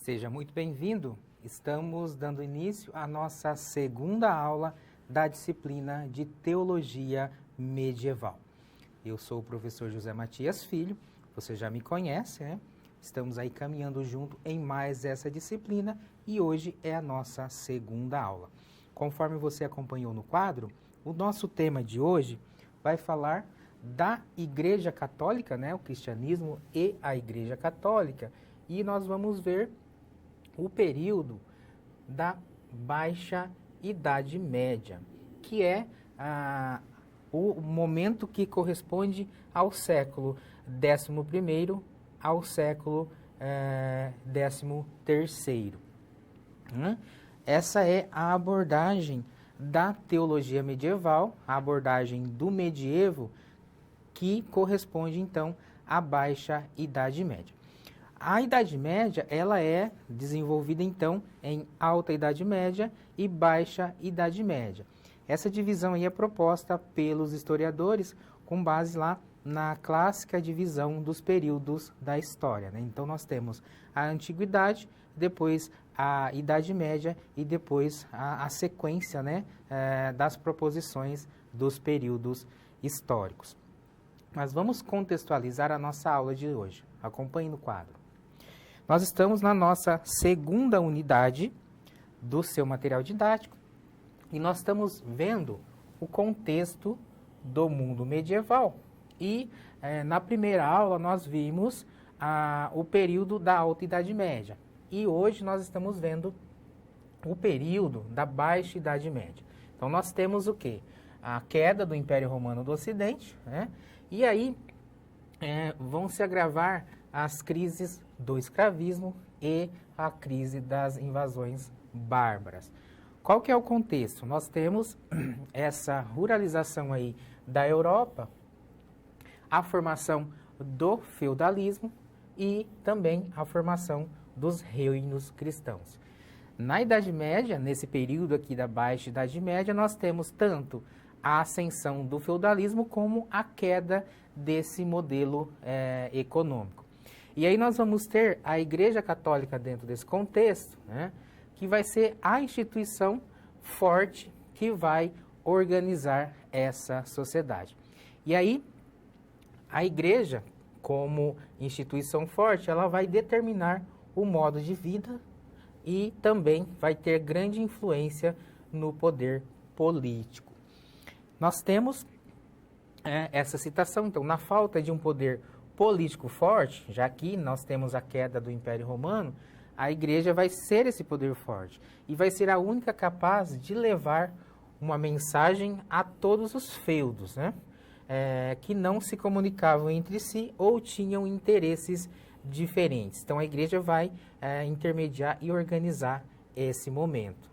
Seja muito bem-vindo. Estamos dando início à nossa segunda aula da disciplina de Teologia Medieval. Eu sou o professor José Matias Filho, você já me conhece, né? Estamos aí caminhando junto em mais essa disciplina e hoje é a nossa segunda aula. Conforme você acompanhou no quadro, o nosso tema de hoje vai falar da Igreja Católica, né? O cristianismo e a Igreja Católica, e nós vamos ver o período da Baixa Idade Média, que é o momento que corresponde ao século XI ao século XIII. Essa é a abordagem da teologia medieval, a abordagem do medievo, que corresponde então à Baixa Idade Média. A Idade Média, ela é desenvolvida então em Alta Idade Média e Baixa Idade Média. Essa divisão aí é proposta pelos historiadores com base lá na clássica divisão dos períodos da história, né? Então nós temos a Antiguidade, depois a Idade Média e depois a sequência, né, das proposições dos períodos históricos. Mas vamos contextualizar a nossa aula de hoje. Acompanhe no quadro. Nós estamos na nossa segunda unidade do seu material didático e nós estamos vendo o contexto do mundo medieval. E na primeira aula nós vimos o período da Alta Idade Média e hoje nós estamos vendo o período da Baixa Idade Média. Então nós temos o quê? A queda do Império Romano do Ocidente, né? E aí vão se agravar as crises do escravismo e a crise das invasões bárbaras. Qual que é o contexto? Nós temos essa ruralização aí da Europa, a formação do feudalismo e também a formação dos reinos cristãos. Na Idade Média, nesse período aqui da Baixa Idade Média, nós temos tanto a ascensão do feudalismo como a queda desse modelo econômico. E aí nós vamos ter a Igreja Católica dentro desse contexto, né, que vai ser a instituição forte que vai organizar essa sociedade. E aí a Igreja, como instituição forte, ela vai determinar o modo de vida e também vai ter grande influência no poder político. Nós temos essa citação, então, na falta de um poder político forte, já que nós temos a queda do Império Romano, a Igreja vai ser esse poder forte e vai ser a única capaz de levar uma mensagem a todos os feudos, né? Que não se comunicavam entre si ou tinham interesses diferentes. Então a Igreja vai intermediar e organizar esse momento.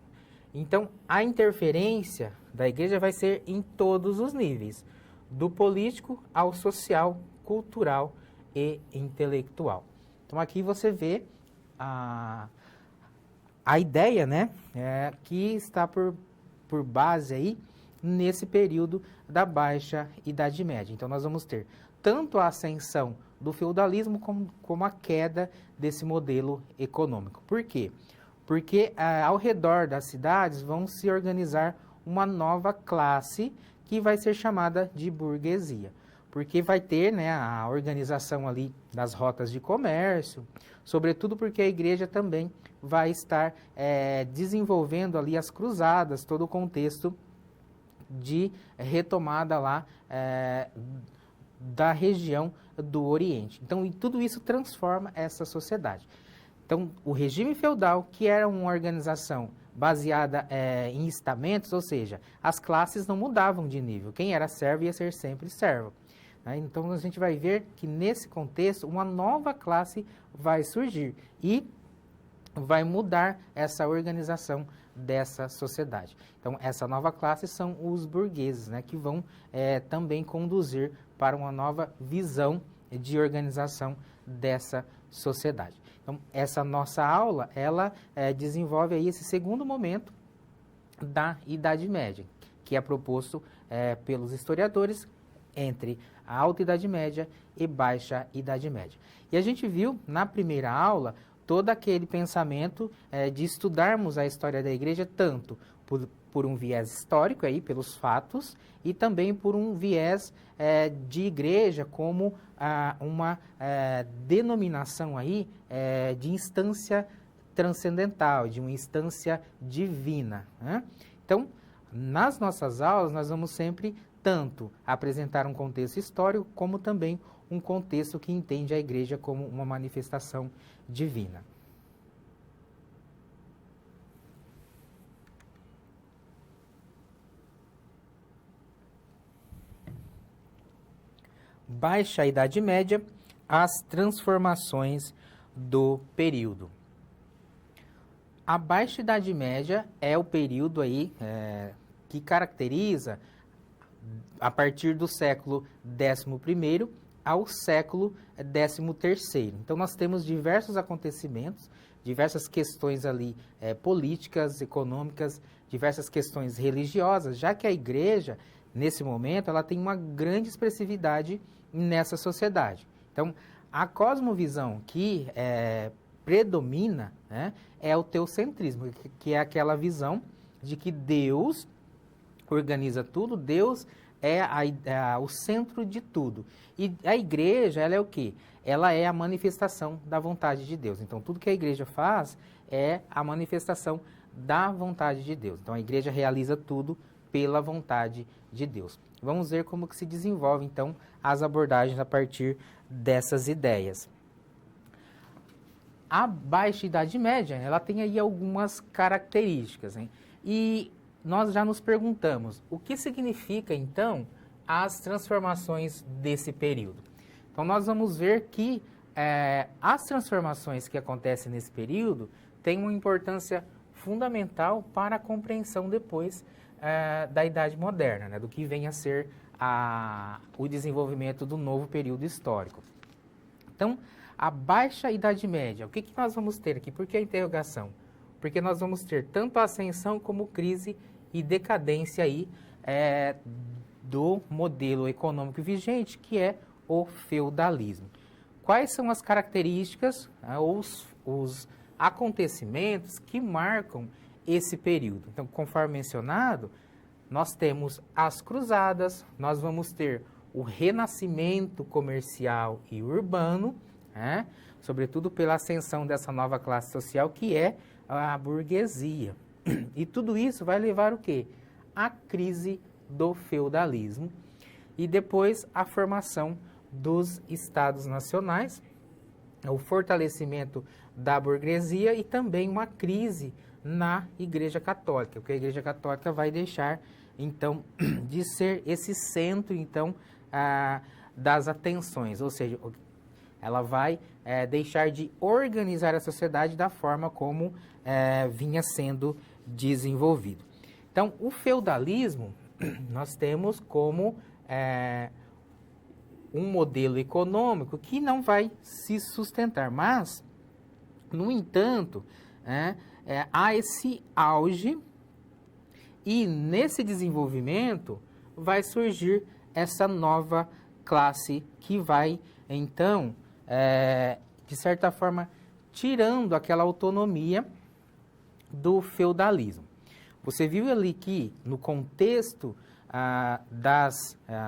Então a interferência da Igreja vai ser em todos os níveis, do político ao social, cultural e intelectual. Então aqui você vê a ideia, né, que está por base aí nesse período da Baixa Idade Média. Então nós vamos ter tanto a ascensão do feudalismo como a queda desse modelo econômico. Por quê? Porque ao redor das cidades vão se organizar uma nova classe que vai ser chamada de burguesia. Porque vai ter, né, a organização ali das rotas de comércio, sobretudo porque a Igreja também vai estar desenvolvendo ali as cruzadas, todo o contexto de retomada lá da região do Oriente. Então, tudo isso transforma essa sociedade. Então, o regime feudal, que era uma organização baseada em estamentos, ou seja, as classes não mudavam de nível. Quem era servo ia ser sempre servo. Então, a gente vai ver que, nesse contexto, uma nova classe vai surgir e vai mudar essa organização dessa sociedade. Então, essa nova classe são os burgueses, né, que vão também conduzir para uma nova visão de organização dessa sociedade. Então, essa nossa aula, ela desenvolve aí esse segundo momento da Idade Média, que é proposto pelos historiadores entre a Alta Idade Média e Baixa Idade Média. E a gente viu na primeira aula todo aquele pensamento de estudarmos a história da igreja tanto por um viés histórico, aí, pelos fatos, e também por um viés de igreja como uma denominação aí, de instância transcendental, de uma instância divina, né? Então, nas nossas aulas, nós vamos sempre tanto apresentar um contexto histórico, como também um contexto que entende a igreja como uma manifestação divina. Baixa Idade Média, as transformações do período. A Baixa Idade Média é o período aí que caracteriza a partir do século XI ao século XIII. Então, nós temos diversos acontecimentos, diversas questões ali políticas, econômicas, diversas questões religiosas, já que a igreja, nesse momento, ela tem uma grande expressividade nessa sociedade. Então, a cosmovisão que predomina, né, é o teocentrismo, que é aquela visão de que Deus organiza tudo, Deus é o centro de tudo. E a igreja, ela é o quê? Ela é a manifestação da vontade de Deus. Então, tudo que a igreja faz é a manifestação da vontade de Deus. Então, a igreja realiza tudo pela vontade de Deus. Vamos ver como que se desenvolve, então, as abordagens a partir dessas ideias. A Baixa Idade Média, ela tem aí algumas características, hein? E nós já nos perguntamos, o que significa, então, as transformações desse período? Então, nós vamos ver que as transformações que acontecem nesse período têm uma importância fundamental para a compreensão depois da Idade Moderna, né? Do que vem a ser o desenvolvimento do novo período histórico. Então, a Baixa Idade Média, o que nós vamos ter aqui? Por que a interrogação? Porque nós vamos ter tanto a ascensão como crise e decadência aí, do modelo econômico vigente, que é o feudalismo. Quais são as características, ou os acontecimentos que marcam esse período? Então, conforme mencionado, nós temos as cruzadas, nós vamos ter o renascimento comercial e urbano, né? Sobretudo pela ascensão dessa nova classe social que é a burguesia. E tudo isso vai levar o quê? A crise do feudalismo e depois a formação dos estados nacionais, o fortalecimento da burguesia e também uma crise na Igreja Católica, porque a Igreja Católica vai deixar, então, de ser esse centro, então, das atenções, ou seja, ela vai deixar de organizar a sociedade da forma como vinha sendo desenvolvido. Então, o feudalismo, nós temos como um modelo econômico que não vai se sustentar, mas, no entanto, há esse auge e nesse desenvolvimento vai surgir essa nova classe que vai, então, de certa forma, tirando aquela autonomia do feudalismo. Você viu ali que, no contexto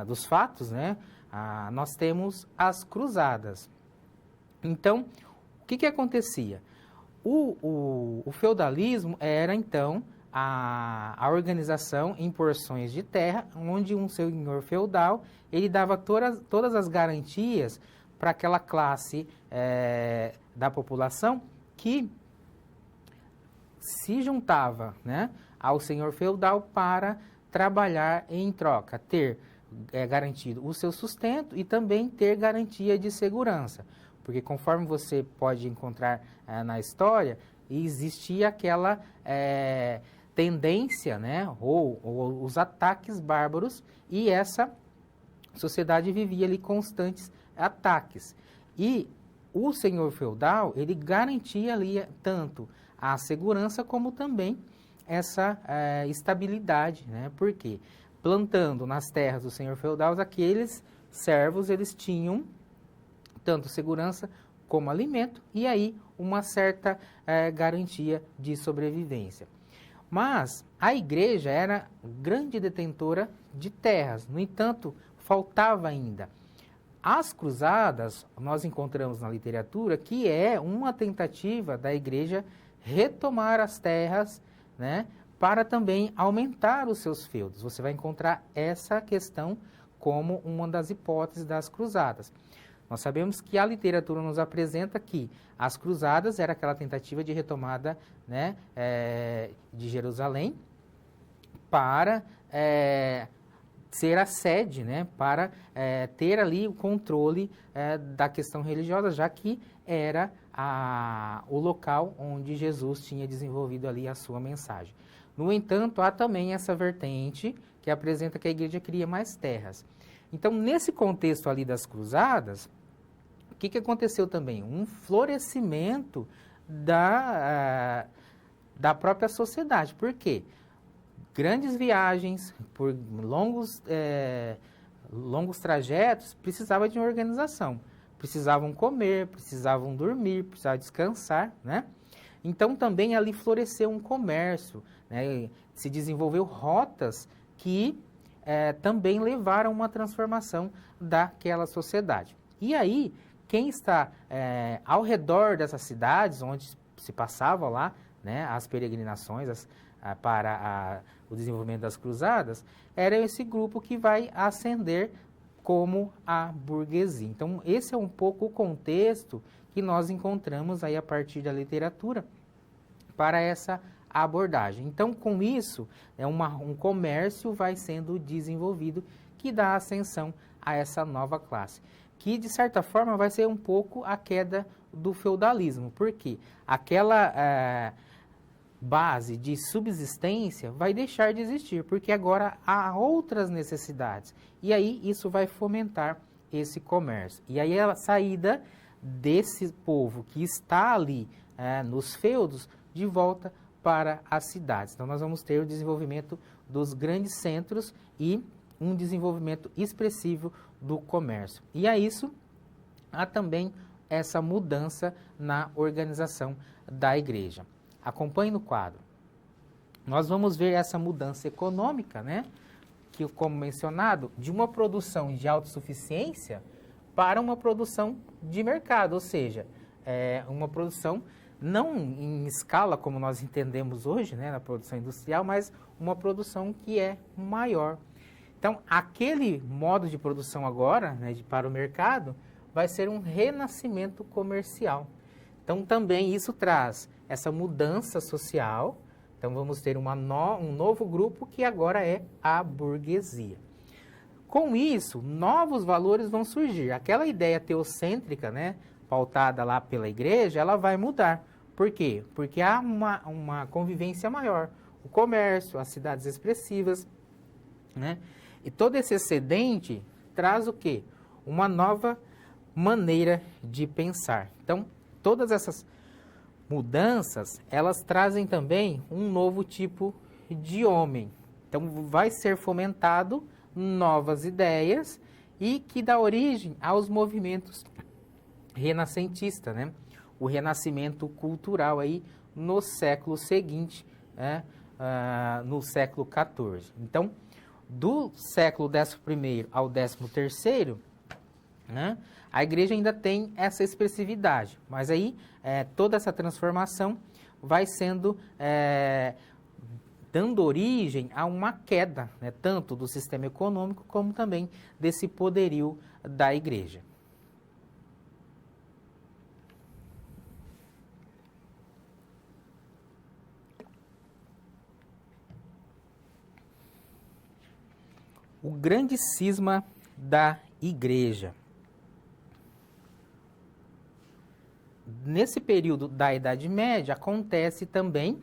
dos fatos, né, nós temos as cruzadas. Então, o que acontecia? O feudalismo era, então, a organização em porções de terra, onde um senhor feudal ele dava todas as garantias para aquela classe da população que se juntava, né, ao senhor feudal para trabalhar em troca, ter garantido o seu sustento e também ter garantia de segurança. Porque conforme você pode encontrar na história, existia aquela tendência, né, ou os ataques bárbaros, e essa sociedade vivia ali constantes ataques. E o senhor feudal, ele garantia ali tanto a segurança como também essa estabilidade, né? Porque plantando nas terras do senhor feudal, aqueles servos, eles tinham tanto segurança como alimento e aí uma certa garantia de sobrevivência. Mas a igreja era grande detentora de terras, no entanto, faltava ainda. As cruzadas, nós encontramos na literatura que é uma tentativa da igreja retomar as terras, né, para também aumentar os seus feudos. Você vai encontrar essa questão como uma das hipóteses das cruzadas. Nós sabemos que a literatura nos apresenta que as cruzadas era aquela tentativa de retomada, né, de Jerusalém para ser a sede, né, para ter ali o controle da questão religiosa, já que era o local onde Jesus tinha desenvolvido ali a sua mensagem. No entanto, há também essa vertente que apresenta que a igreja queria mais terras. Então, nesse contexto ali das cruzadas, o que aconteceu também? Um florescimento da própria sociedade. Por quê? Grandes viagens, por longos trajetos, precisava de uma organização. Precisavam comer, precisavam dormir, precisavam descansar, né? Então, também ali floresceu um comércio, né? Se desenvolveu rotas que também levaram a uma transformação daquela sociedade. E aí, quem está ao redor dessas cidades, onde se passava lá, né, as peregrinações para o desenvolvimento das cruzadas, era esse grupo que vai ascender como a burguesia. Então, esse é um pouco o contexto que nós encontramos aí a partir da literatura para essa abordagem. Então, com isso, um comércio vai sendo desenvolvido que dá ascensão a essa nova classe, que, de certa forma, vai ser um pouco a queda do feudalismo, porque aquela base de subsistência vai deixar de existir, porque agora há outras necessidades. E aí isso vai fomentar esse comércio. E aí a saída desse povo que está ali nos feudos de volta para as cidades. Então nós vamos ter o desenvolvimento dos grandes centros e um desenvolvimento expressivo do comércio. E a isso há também essa mudança na organização da igreja. Acompanhe no quadro. Nós vamos ver essa mudança econômica, né? Que, como mencionado, de uma produção de autossuficiência para uma produção de mercado, ou seja, uma produção não em escala como nós entendemos hoje, né, na produção industrial, mas uma produção que é maior. Então, aquele modo de produção agora, né, para o mercado, vai ser um renascimento comercial. Então, também isso traz essa mudança social. Então, vamos ter um novo grupo que agora é a burguesia. Com isso, novos valores vão surgir. Aquela ideia teocêntrica, né, pautada lá pela igreja, ela vai mudar. Por quê? Porque há uma convivência maior. O comércio, as cidades expressivas, né? E todo esse excedente traz o quê? Uma nova maneira de pensar. Então, todas essas mudanças, elas trazem também um novo tipo de homem. Então, vai ser fomentado novas ideias e que dá origem aos movimentos renascentistas, né? O renascimento cultural aí no século seguinte, né? No século XIV. Então, do século XI ao XIII, né? A igreja ainda tem essa expressividade, mas aí toda essa transformação vai sendo dando origem a uma queda, né, tanto do sistema econômico como também desse poderio da igreja. O grande cisma da igreja. Nesse período da Idade Média, acontece também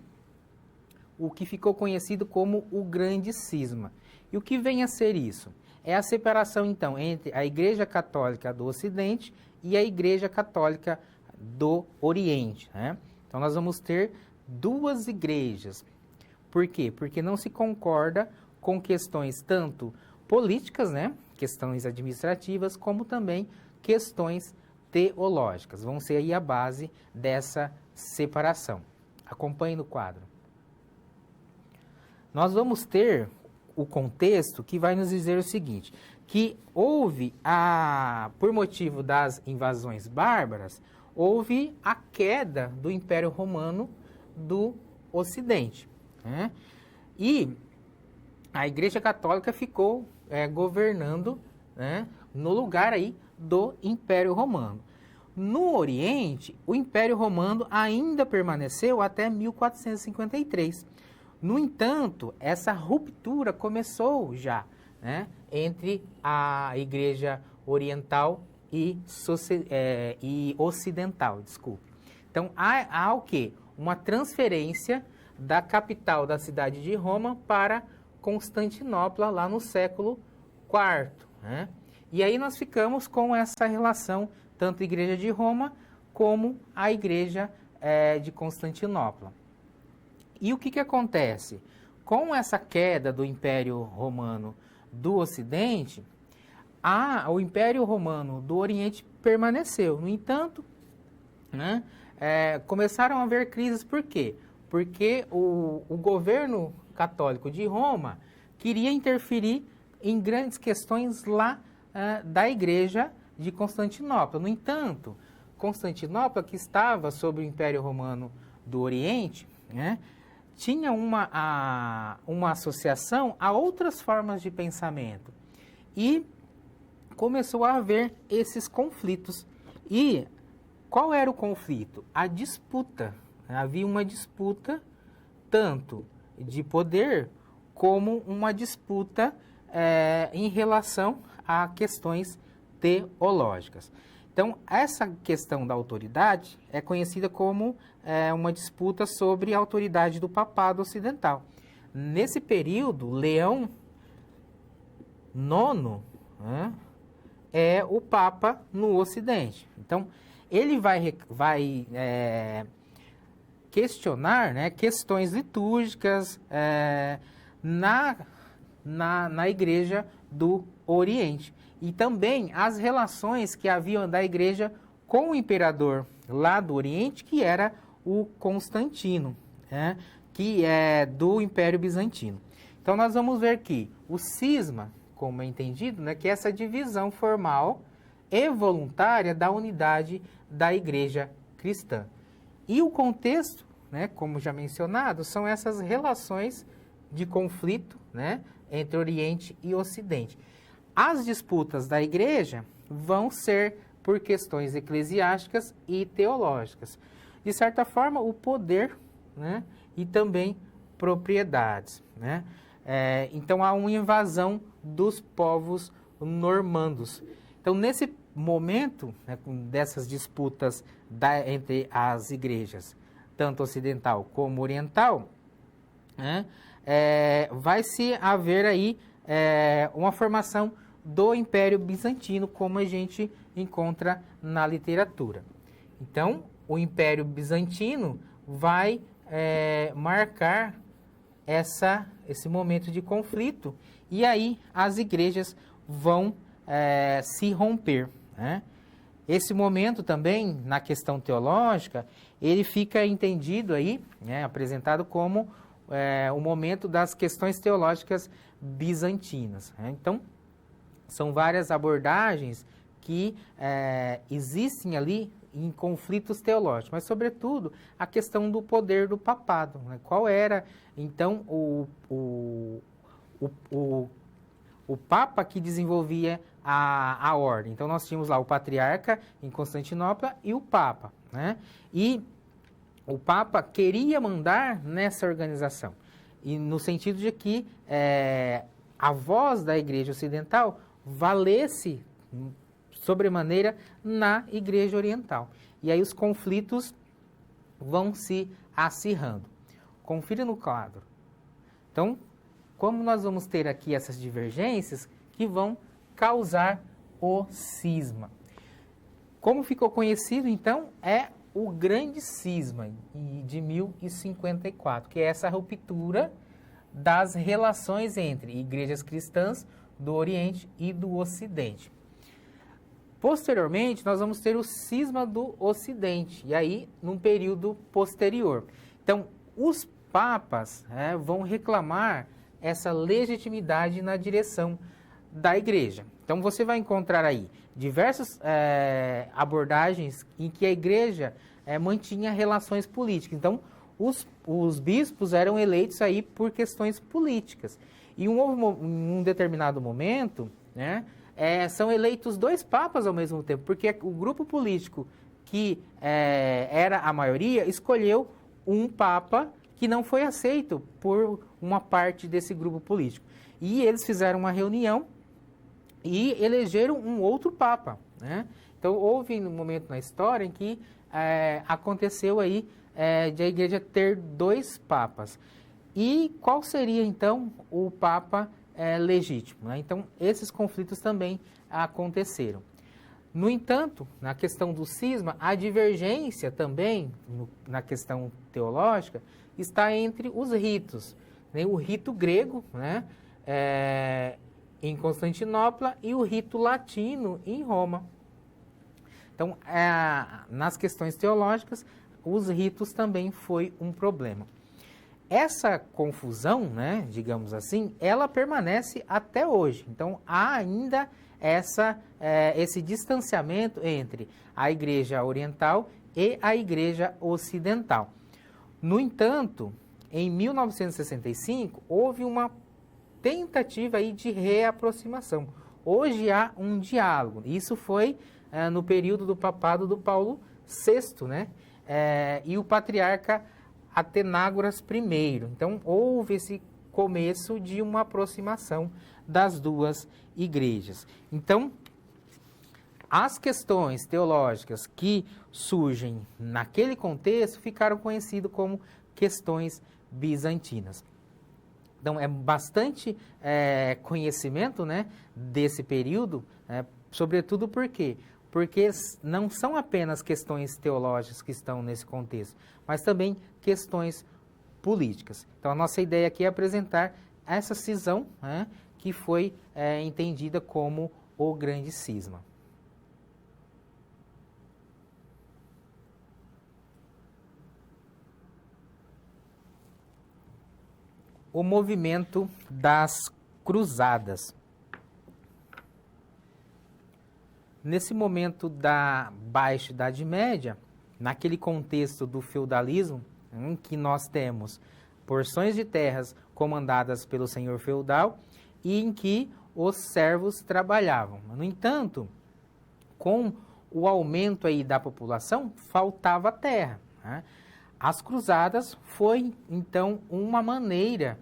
o que ficou conhecido como o grande cisma. E o que vem a ser isso? É a separação, então, entre a Igreja Católica do Ocidente e a Igreja Católica do Oriente, né? Então, nós vamos ter duas igrejas. Por quê? Porque não se concorda com questões tanto políticas, né? Questões administrativas, como também questões teológicas. Vão ser aí a base dessa separação. Acompanhe no quadro. Nós vamos ter o contexto que vai nos dizer o seguinte, que houve, por motivo das invasões bárbaras, houve a queda do Império Romano do Ocidente, né? E a Igreja Católica ficou governando, né, no lugar aí do Império Romano. No Oriente, o Império Romano ainda permaneceu até 1453. No entanto, essa ruptura começou já, né, entre a Igreja Oriental e Ocidental, desculpe. Então, há o quê? Uma transferência da capital da cidade de Roma para Constantinopla, lá no século IV, né? E aí nós ficamos com essa relação, tanto a Igreja de Roma como a Igreja de Constantinopla. E o que acontece? Com essa queda do Império Romano do Ocidente, o Império Romano do Oriente permaneceu. No entanto, né, começaram a haver crises. Por quê? Porque o governo católico de Roma queria interferir em grandes questões lá da Igreja de Constantinopla. No entanto, Constantinopla, que estava sob o Império Romano do Oriente, né, tinha uma associação a outras formas de pensamento. E começou a haver esses conflitos. E qual era o conflito? A disputa. Havia uma disputa tanto de poder como uma disputa em relação a questões teológicas. Então, essa questão da autoridade é conhecida como uma disputa sobre a autoridade do papado ocidental. Nesse período, Leão IX, né, é o Papa no Ocidente. Então, ele vai questionar, né, questões litúrgicas na Igreja do Oriente. E também as relações que haviam da Igreja com o imperador lá do Oriente, que era o Constantino, né, que é do Império Bizantino. Então, nós vamos ver que o cisma, como é entendido, né, que é essa divisão formal e voluntária da unidade da Igreja cristã. E o contexto, né, como já mencionado, são essas relações de conflito, né, entre Oriente e Ocidente. As disputas da Igreja vão ser por questões eclesiásticas e teológicas. De certa forma, o poder, né, e também propriedades, né? Então, há uma invasão dos povos normandos. Então, nesse momento, né, dessas disputas entre as igrejas, tanto ocidental como oriental, né, vai-se haver aí uma formação do Império Bizantino, como a gente encontra na literatura. Então, o Império Bizantino vai marcar esse momento de conflito, e aí as igrejas vão se romper, né? Esse momento também, na questão teológica, ele fica entendido aí, né, apresentado como o momento das questões teológicas bizantinas, né? Então, são várias abordagens que existem ali em conflitos teológicos, mas, sobretudo, a questão do poder do papado, né? Qual era, então, o Papa que desenvolvia a ordem. Então, nós tínhamos lá o Patriarca em Constantinopla e o Papa, né? E o Papa queria mandar nessa organização, e no sentido de que a voz da Igreja Ocidental valesse sobremaneira na Igreja Oriental. E aí os conflitos vão se acirrando. Confira no quadro. Então, como nós vamos ter aqui essas divergências que vão causar o cisma. Como ficou conhecido, então, é o Grande Cisma de 1054, que é essa ruptura das relações entre igrejas cristãs do Oriente e do Ocidente. Posteriormente, nós vamos ter o cisma do Ocidente, e aí num período posterior. Então, os papas vão reclamar essa legitimidade na direção da igreja. Então, você vai encontrar aí diversas abordagens em que a igreja mantinha relações políticas. Então, os bispos eram eleitos aí por questões políticas. E em um determinado momento, são eleitos 2 papas ao mesmo tempo, porque o grupo político que era a maioria escolheu um papa que não foi aceito por uma parte desse grupo político. E eles fizeram uma reunião e elegeram um outro papa, né? Então, houve um momento na história em que aconteceu aí de a igreja ter 2 papas. E qual seria, então, o papa legítimo, né? Então, esses conflitos também aconteceram. No entanto, na questão do cisma, a divergência também, na questão teológica, está entre os ritos, né? O rito grego, né? Em Constantinopla, e o rito latino em Roma. Então, nas questões teológicas, os ritos também foi um problema. Essa confusão, né, digamos assim, ela permanece até hoje. Então, há ainda esse distanciamento entre a Igreja Oriental e a Igreja Ocidental. No entanto, em 1965, houve uma tentativa aí de reaproximação. Hoje há um diálogo. Isso foi no período do papado do Paulo VI, né? E o patriarca Atenágoras I. Então, houve esse começo de uma aproximação das duas igrejas. Então, as questões teológicas que surgem naquele contexto ficaram conhecidas como questões bizantinas. Então, é bastante conhecimento, né, desse período, sobretudo por quê? Porque não são apenas questões teológicas que estão nesse contexto, mas também questões políticas. Então, a nossa ideia aqui é apresentar essa cisão, né, que foi entendida como o grande cisma. O movimento das cruzadas. Nesse momento da Baixa Idade Média, naquele contexto do feudalismo, em que nós temos porções de terras comandadas pelo senhor feudal e em que os servos trabalhavam. No entanto, com o aumento aí da população, faltava terra, né? As cruzadas foi, então, uma maneira,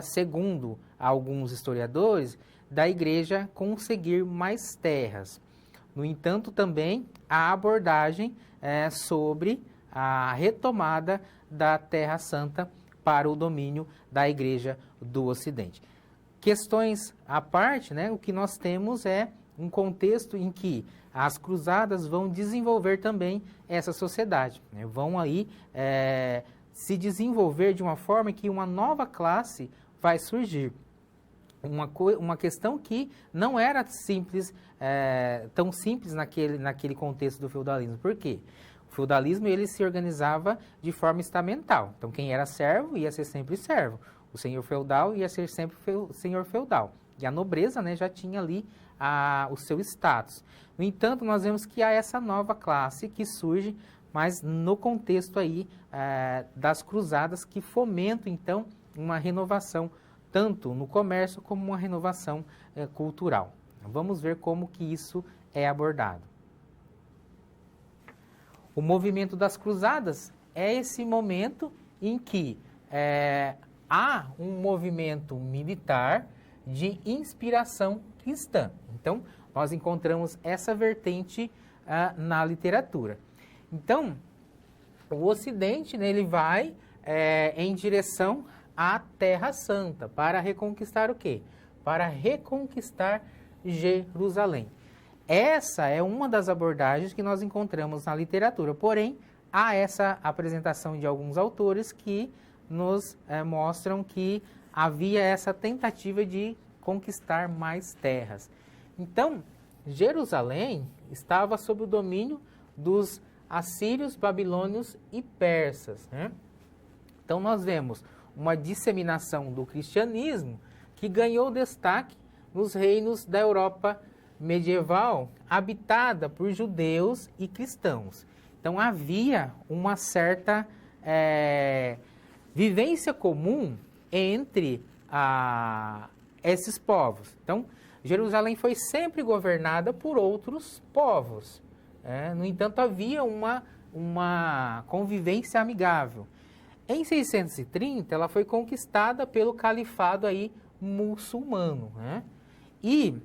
segundo alguns historiadores, da igreja conseguir mais terras. No entanto, também a abordagem sobre a retomada da Terra Santa para o domínio da Igreja do Ocidente. Questões à parte, né, o que nós temos é um contexto em que as cruzadas vão desenvolver também essa sociedade, né, vão aí se desenvolver de uma forma que uma nova classe vai surgir. Uma questão que não era simples, tão simples naquele contexto do feudalismo. Por quê? O feudalismo ele se organizava de forma estamental. Então, quem era servo ia ser sempre servo. O senhor feudal ia ser sempre senhor feudal. E a nobreza, né, já tinha ali o seu status. No entanto, nós vemos que há essa nova classe que surge, mas no contexto aí das cruzadas, que fomentam, então, uma renovação tanto no comércio como uma renovação cultural. Vamos ver como que isso é abordado. O movimento das cruzadas é esse momento em que há um movimento militar de inspiração cristã. Então, nós encontramos essa vertente na literatura. Então, o Ocidente, né, ele vai em direção à Terra Santa, para reconquistar o quê? Para reconquistar Jerusalém. Essa é uma das abordagens que nós encontramos na literatura, porém, há essa apresentação de alguns autores que nos mostram que havia essa tentativa de conquistar mais terras. Então, Jerusalém estava sob o domínio dos assírios, babilônios e persas, né? Então nós vemos uma disseminação do cristianismo que ganhou destaque nos reinos da Europa medieval, habitada por judeus e cristãos. Então havia uma certa vivência comum entre esses povos. Então, Jerusalém foi sempre governada por outros povos. No entanto, havia uma convivência amigável. Em 630, ela foi conquistada pelo califado aí muçulmano, né? E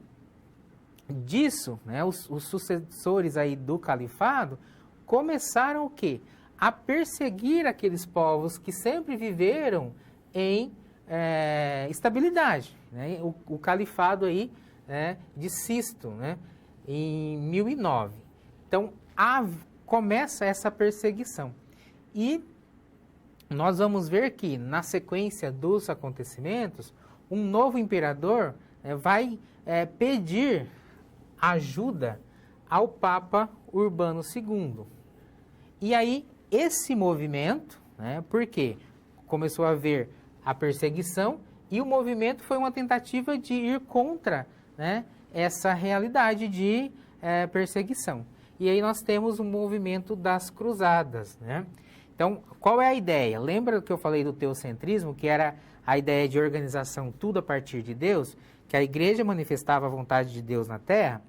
disso, né, os sucessores aí do califado começaram o quê? A perseguir aqueles povos que sempre viveram em estabilidade, né? O califado aí, né, de Sisto, né, em 1009. Então, começa essa perseguição. E nós vamos ver que, na sequência dos acontecimentos, um novo imperador vai pedir ajuda ao Papa Urbano II. E aí, esse movimento, né, por quê? Começou a haver a perseguição e o movimento foi uma tentativa de ir contra, né, essa realidade de perseguição. E aí nós temos o movimento das cruzadas, né? Então, qual é a ideia? Lembra que eu falei do teocentrismo, que era a ideia de organização tudo a partir de Deus, que a igreja manifestava a vontade de Deus na terra?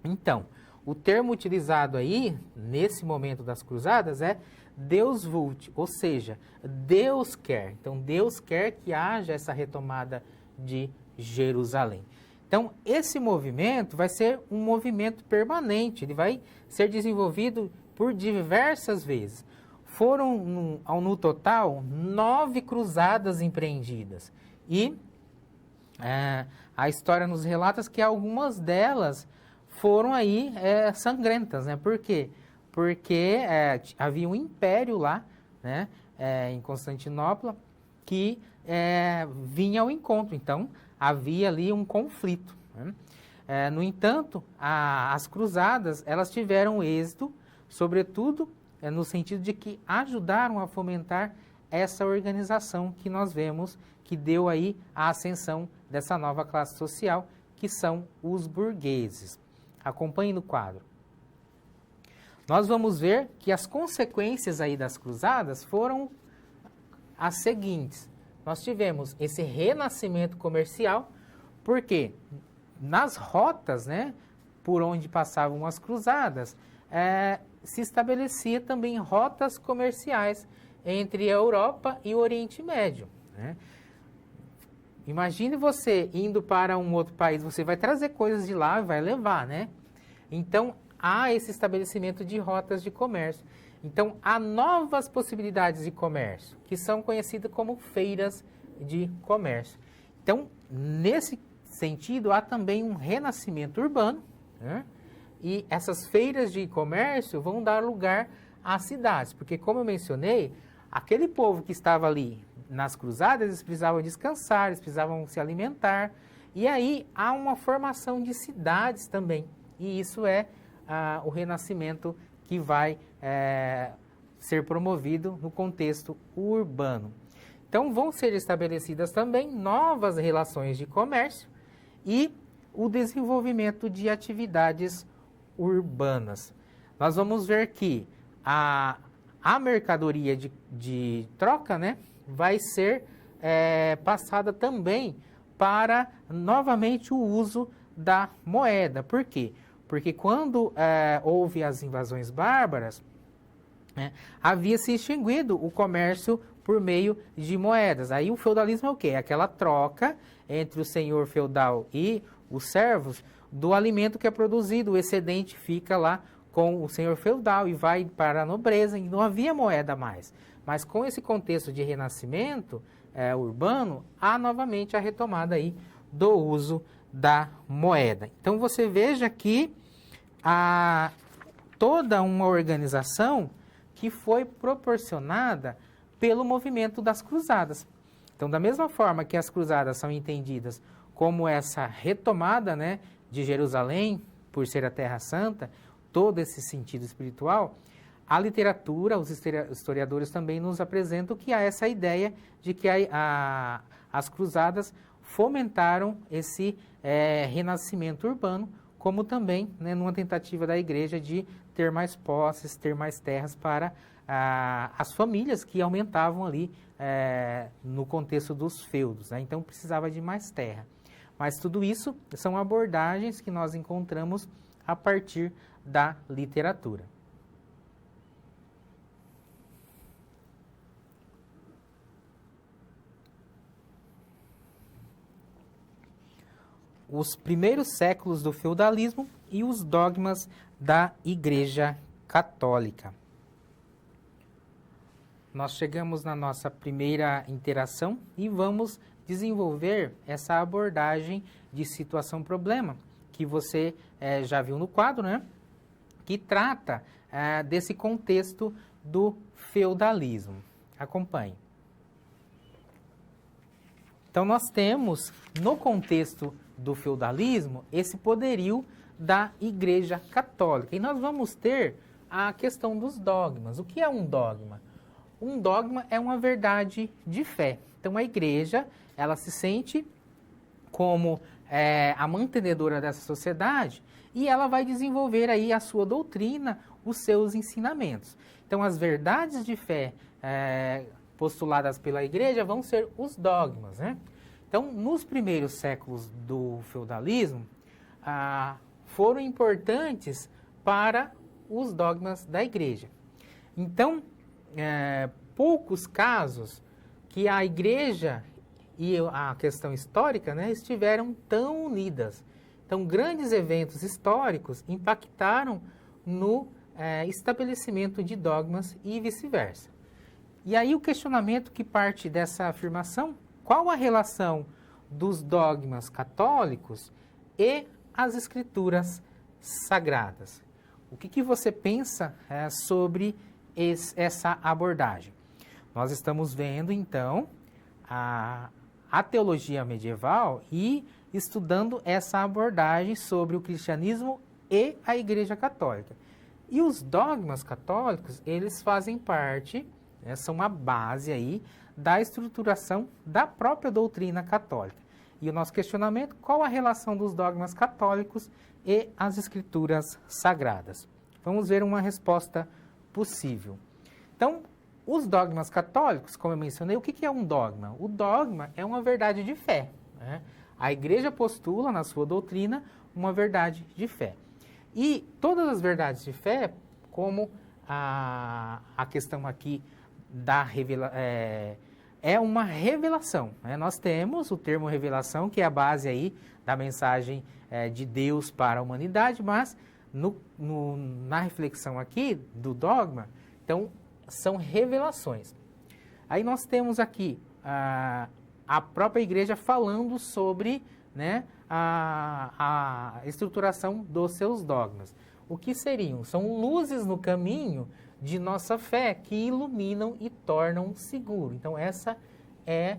Então, o termo utilizado aí, nesse momento das cruzadas, é Deus vult, ou seja, Deus quer. Então, Deus quer que haja essa retomada de Jerusalém. Então, esse movimento vai ser um movimento permanente, ele vai ser desenvolvido por diversas vezes. Foram, no total, 9 cruzadas empreendidas. E a história nos relata que algumas delas foram aí sangrentas, né? Por quê? Porque havia um império lá, né, em Constantinopla, que vinha ao encontro. Então, havia ali um conflito, né? No entanto, as cruzadas, elas tiveram êxito, sobretudo no sentido de que ajudaram a fomentar essa organização que nós vemos que deu aí a ascensão dessa nova classe social, que são os burgueses. Acompanhe no quadro. Nós vamos ver que as consequências aí das cruzadas foram as seguintes. Nós tivemos esse renascimento comercial, porque nas rotas, né, por onde passavam as cruzadas, se estabelecia também rotas comerciais entre a Europa e o Oriente Médio, né? Imagine você indo para um outro país, você vai trazer coisas de lá e vai levar, né? Então, há esse estabelecimento de rotas de comércio. Então, há novas possibilidades de comércio, que são conhecidas como feiras de comércio. Então, nesse sentido, há também um renascimento urbano, né? E essas feiras de comércio vão dar lugar às cidades, porque, como eu mencionei, aquele povo que estava ali nas cruzadas, eles precisavam descansar, eles precisavam se alimentar, e aí há uma formação de cidades também, e isso é o renascimento que vai ser promovido no contexto urbano. Então, vão ser estabelecidas também novas relações de comércio e o desenvolvimento de atividades urbanas. Nós vamos ver que a mercadoria de troca, né, vai ser passada também para, novamente, o uso da moeda. Por quê? Porque quando houve as invasões bárbaras, havia se extinguido o comércio por meio de moedas. Aí o feudalismo é o quê? É aquela troca entre o senhor feudal e os servos do alimento que é produzido. O excedente fica lá com o senhor feudal e vai para a nobreza, e não havia moeda mais. Mas com esse contexto de renascimento urbano, há novamente a retomada aí do uso da moeda. Então você veja que há toda uma organização que foi proporcionada pelo movimento das cruzadas. Então, da mesma forma que as cruzadas são entendidas como essa retomada, né, de Jerusalém por ser a Terra Santa, todo esse sentido espiritual, a literatura, os historiadores também nos apresentam que há essa ideia de que as cruzadas fomentaram esse renascimento urbano, como também, né, numa tentativa da igreja de ter mais posses, ter mais terras para as famílias que aumentavam ali no contexto dos feudos, né? Então precisava de mais terra. Mas tudo isso são abordagens que nós encontramos a partir da literatura. Os primeiros séculos do feudalismo e os dogmas da Igreja Católica. Nós chegamos na nossa primeira interação e vamos desenvolver essa abordagem de situação-problema, que você já viu no quadro, né? Que trata desse contexto do feudalismo. Acompanhe. Então, nós temos, no contexto do feudalismo, esse poderio da Igreja Católica. E nós vamos ter a questão dos dogmas. O que é um dogma? Um dogma é uma verdade de fé. Então, a Igreja, ela se sente como a mantenedora dessa sociedade e ela vai desenvolver aí a sua doutrina, os seus ensinamentos. Então, as verdades de fé postuladas pela Igreja vão ser os dogmas, né? Então, nos primeiros séculos do feudalismo, foram importantes para os dogmas da Igreja. Então, poucos casos que a Igreja e a questão histórica, né, estiveram tão unidas. Então, grandes eventos históricos impactaram no estabelecimento de dogmas e vice-versa. E aí o questionamento que parte dessa afirmação: qual a relação dos dogmas católicos e as escrituras sagradas? O que você pensa sobre essa abordagem? Nós estamos vendo, então, a teologia medieval e estudando essa abordagem sobre o cristianismo e a Igreja Católica. E os dogmas católicos, eles fazem parte, são a base aí da estruturação da própria doutrina católica. E o nosso questionamento: qual a relação dos dogmas católicos e as escrituras sagradas? Vamos ver uma resposta possível. Então, os dogmas católicos, como eu mencionei, o que é um dogma? O dogma é uma verdade de fé, né? A Igreja postula na sua doutrina uma verdade de fé. E todas as verdades de fé, como a questão aqui da revelação, é uma revelação, né? Nós temos o termo revelação, que é a base aí da mensagem de Deus para a humanidade, mas na reflexão aqui do dogma, então, são revelações. Aí nós temos aqui a própria Igreja falando sobre, né, a estruturação dos seus dogmas. O que seriam? São luzes no caminho de nossa fé que iluminam e tornam seguro. Então, essa é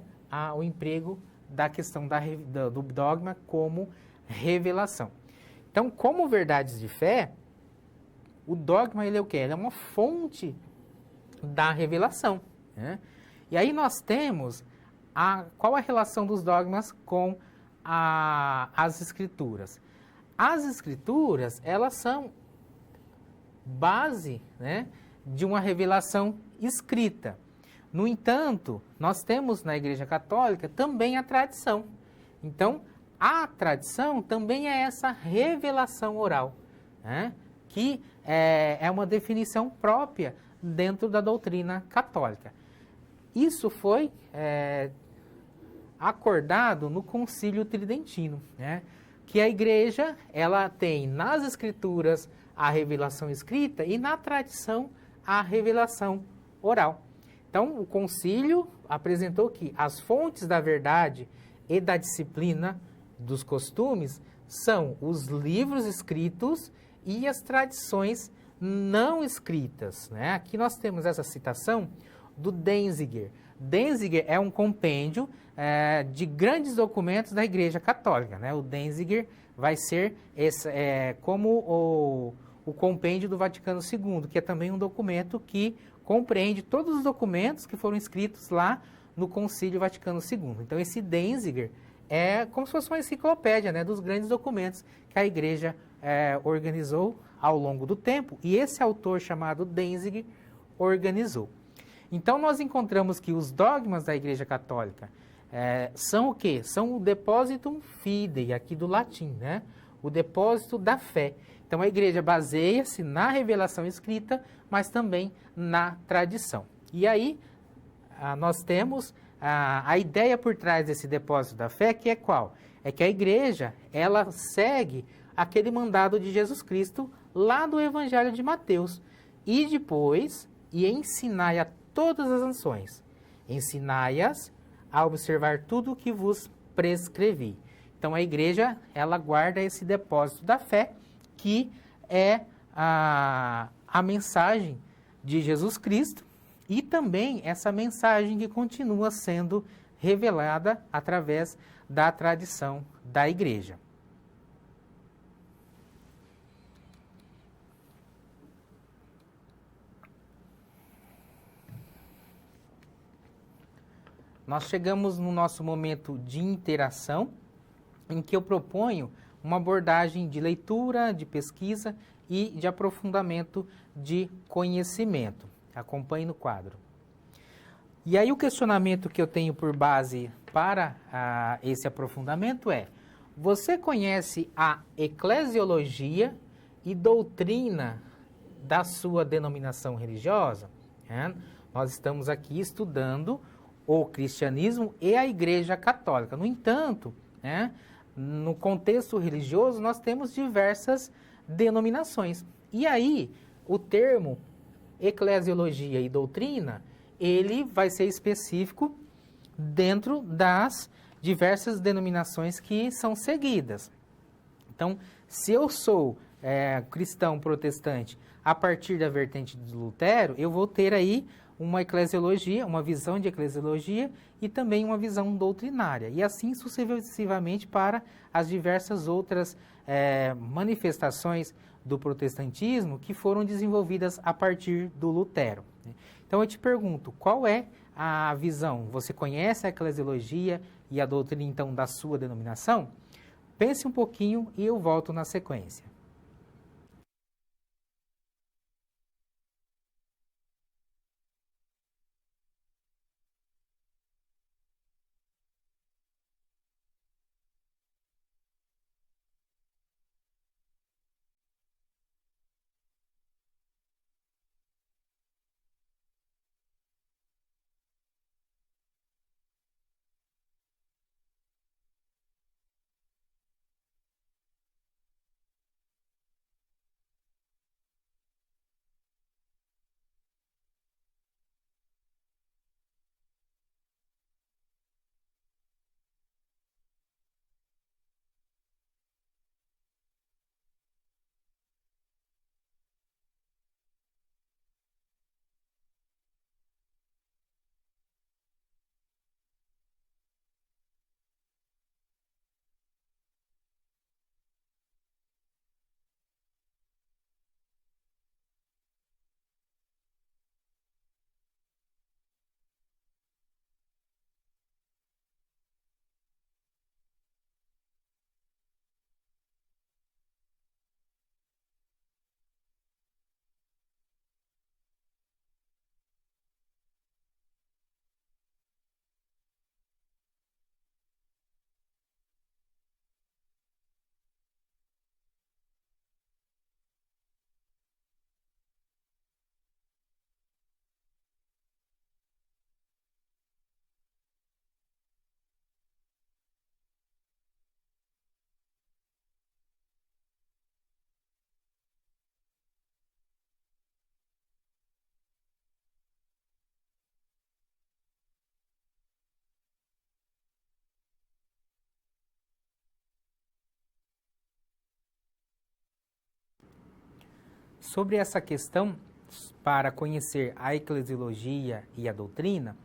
o emprego da questão do dogma como revelação. Então, como verdades de fé, o dogma, ele é o quê? Ele é uma fonte da revelação, né? E aí nós temos qual a relação dos dogmas com as escrituras. As escrituras, elas são base, né, de uma revelação escrita. No entanto, nós temos na Igreja Católica também a tradição. Então, a tradição também é essa revelação oral, né, que é uma definição própria dentro da doutrina católica. Isso foi acordado no Concílio Tridentino, né, que a Igreja, ela tem nas Escrituras a revelação escrita e na tradição a revelação oral. Então, o concílio apresentou que as fontes da verdade e da disciplina dos costumes são os livros escritos e as tradições não escritas, né? Aqui nós temos essa citação do Denzinger. Denzinger é um compêndio de grandes documentos da Igreja Católica, né? O Denzinger vai ser como o compêndio do Vaticano II, que é também um documento que compreende todos os documentos que foram escritos lá no Concílio Vaticano II. Então, esse Denzinger é como se fosse uma enciclopédia, né, dos grandes documentos que a Igreja organizou ao longo do tempo, e esse autor chamado Denzinger organizou. Então, nós encontramos que os dogmas da Igreja Católica são o quê? São o depositum fidei, aqui do latim, né? O depósito da fé. Então, a Igreja baseia-se na revelação escrita, mas também na tradição. E aí, nós temos a ideia por trás desse depósito da fé, que é qual? É que a Igreja, ela segue aquele mandado de Jesus Cristo lá do Evangelho de Mateus. E depois, ensinai a todas as nações, ensinai-as a observar tudo o que vos prescrevi. Então, a Igreja, ela guarda esse depósito da fé, que é a mensagem de Jesus Cristo, e também essa mensagem que continua sendo revelada através da tradição da Igreja. Nós chegamos no nosso momento de interação, em que eu proponho uma abordagem de leitura, de pesquisa e de aprofundamento de conhecimento. Acompanhe no quadro. E aí o questionamento que eu tenho por base para esse aprofundamento é: você conhece a eclesiologia e doutrina da sua denominação religiosa? Nós estamos aqui estudando o cristianismo e a Igreja Católica. No entanto, no contexto religioso, nós temos diversas denominações. E aí, o termo eclesiologia e doutrina, ele vai ser específico dentro das diversas denominações que são seguidas. Então, se eu sou cristão protestante a partir da vertente de Lutero, eu vou ter aí uma eclesiologia, uma visão de eclesiologia e também uma visão doutrinária. E assim sucessivamente para as diversas outras manifestações do protestantismo que foram desenvolvidas a partir do Lutero. Então eu te pergunto, qual é a visão? Você conhece a eclesiologia e a doutrina então da sua denominação? Pense um pouquinho e eu volto na sequência. Sobre essa questão, para conhecer a eclesiologia e a doutrina,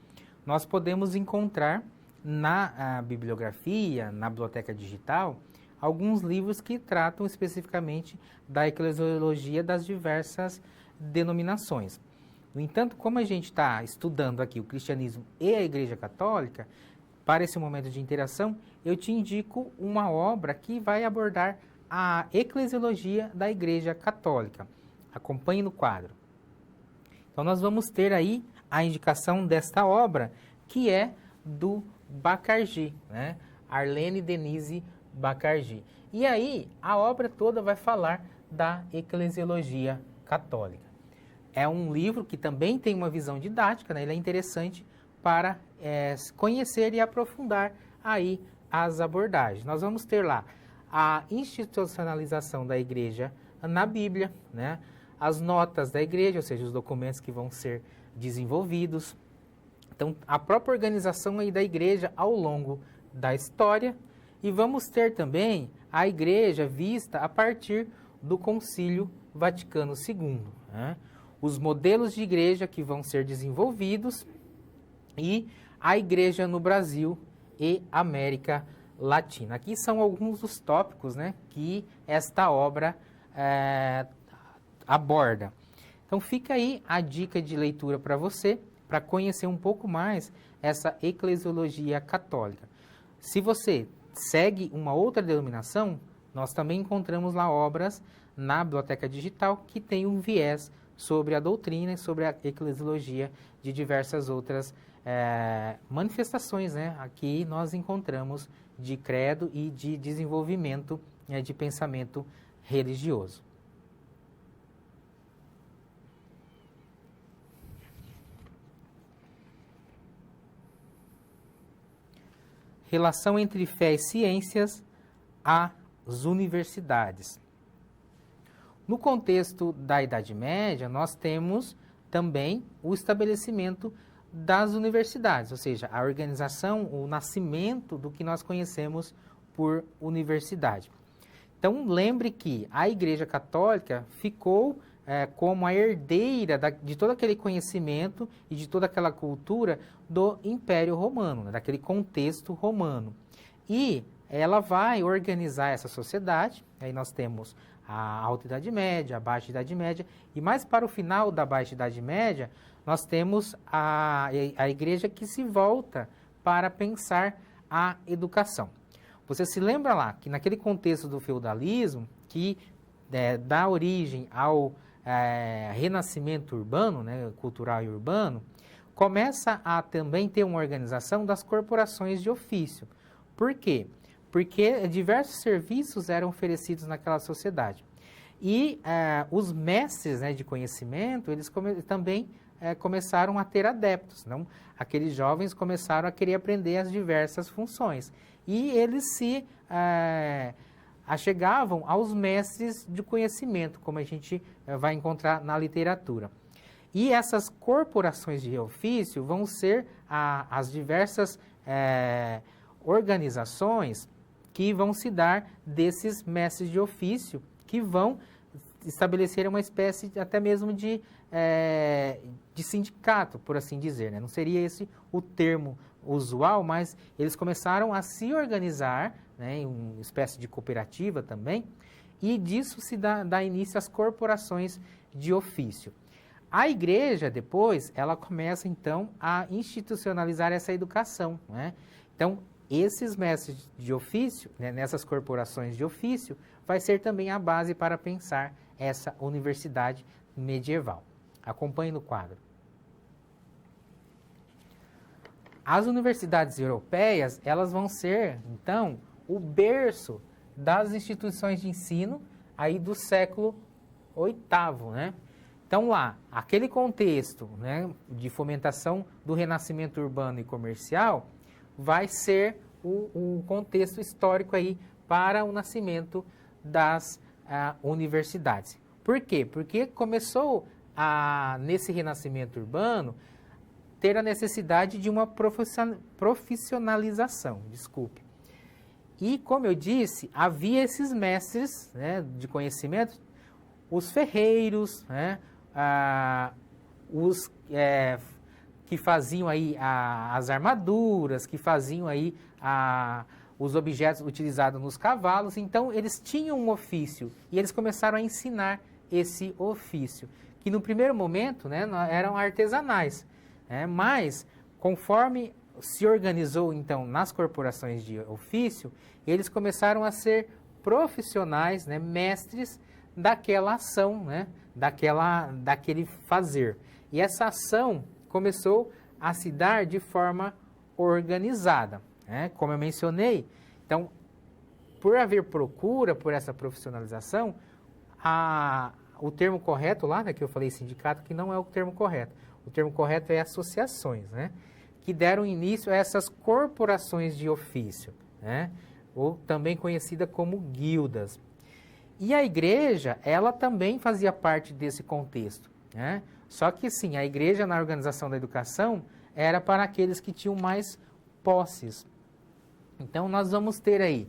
nós podemos encontrar na bibliografia, na biblioteca digital, alguns livros que tratam especificamente da eclesiologia das diversas denominações. No entanto, como a gente está estudando aqui o cristianismo e a Igreja Católica, para esse momento de interação, eu te indico uma obra que vai abordar a eclesiologia da Igreja Católica. Acompanhe no quadro. Então, nós vamos ter aí a indicação desta obra, que é do Bacardí, né? Arlene Denise Bacardí. E aí, a obra toda vai falar da eclesiologia católica. É um livro que também tem uma visão didática, né? Ele é interessante para conhecer e aprofundar aí as abordagens. Nós vamos ter lá a institucionalização da igreja na Bíblia, né? As notas da igreja, ou seja, os documentos que vão ser desenvolvidos. Então, a própria organização aí da igreja ao longo da história. E vamos ter também a igreja vista a partir do Concílio Vaticano II, né? Os modelos de igreja que vão ser desenvolvidos e a igreja no Brasil e América Latina. Aqui são alguns dos tópicos, né, que esta obra aborda. Então fica aí a dica de leitura para você, para conhecer um pouco mais essa eclesiologia católica. Se você segue uma outra denominação, nós também encontramos lá obras na biblioteca digital que tem um viés sobre a doutrina e sobre a eclesiologia de diversas outras manifestações, né? Aqui nós encontramos de credo e de desenvolvimento de pensamento religioso. Relação entre fé e ciências às universidades. No contexto da Idade Média, nós temos também o estabelecimento das universidades, ou seja, a organização, o nascimento do que nós conhecemos por universidade. Então, lembre que a Igreja Católica ficou como a herdeira de todo aquele conhecimento e de toda aquela cultura do Império Romano, né, daquele contexto romano. E ela vai organizar essa sociedade, aí nós temos a Alta Idade Média, a Baixa Idade Média, e mais para o final da Baixa Idade Média, nós temos a igreja que se volta para pensar a educação. Você se lembra lá que naquele contexto do feudalismo, que dá origem ao renascimento urbano, né, cultural e urbano, começa a também ter uma organização das corporações de ofício. Por quê? Porque diversos serviços eram oferecidos naquela sociedade. E os mestres, né, de conhecimento, eles também começaram a ter adeptos. Não? Aqueles jovens começaram a querer aprender as diversas funções. E eles se achegavam aos mestres de conhecimento, como a gente vai encontrar na literatura. E essas corporações de ofício vão ser as diversas organizações que vão se dar desses mestres de ofício, que vão estabelecer uma espécie até mesmo de sindicato, por assim dizer, né? Não seria esse o termo usual, mas eles começaram a se organizar, né, em uma espécie de cooperativa também, e disso se dá início às corporações de ofício. A igreja, depois, ela começa, então, a institucionalizar essa educação, né? Então, esses mestres de ofício, né, nessas corporações de ofício, vai ser também a base para pensar essa universidade medieval. Acompanhe no quadro. As universidades europeias, elas vão ser, então, o berço das instituições de ensino aí do século VIII, né? Então, lá, aquele contexto, né, de fomentação do renascimento urbano e comercial vai ser o contexto histórico aí para o nascimento das universidades. Por quê? Porque começou nesse renascimento urbano ter a necessidade de uma profissionalização, E, como eu disse, havia esses mestres, né, de conhecimento, os ferreiros, né, os que faziam aí as armaduras, que faziam aí os objetos utilizados nos cavalos. Então, eles tinham um ofício e eles começaram a ensinar esse ofício, que no primeiro momento, né, eram artesanais, né, mas conforme se organizou então nas corporações de ofício, eles começaram a ser profissionais, né, mestres daquela ação, né, daquele fazer. E essa ação começou a se dar de forma organizada, né, como eu mencionei. Então, por haver procura por essa profissionalização, o termo correto lá, né, que eu falei sindicato, que não é o termo correto. O termo correto é associações, né, que deram início a essas corporações de ofício, né, ou também conhecida como guildas. E a igreja, ela também fazia parte desse contexto, né? Só que, sim, a igreja na organização da educação era para aqueles que tinham mais posses. Então, nós vamos ter aí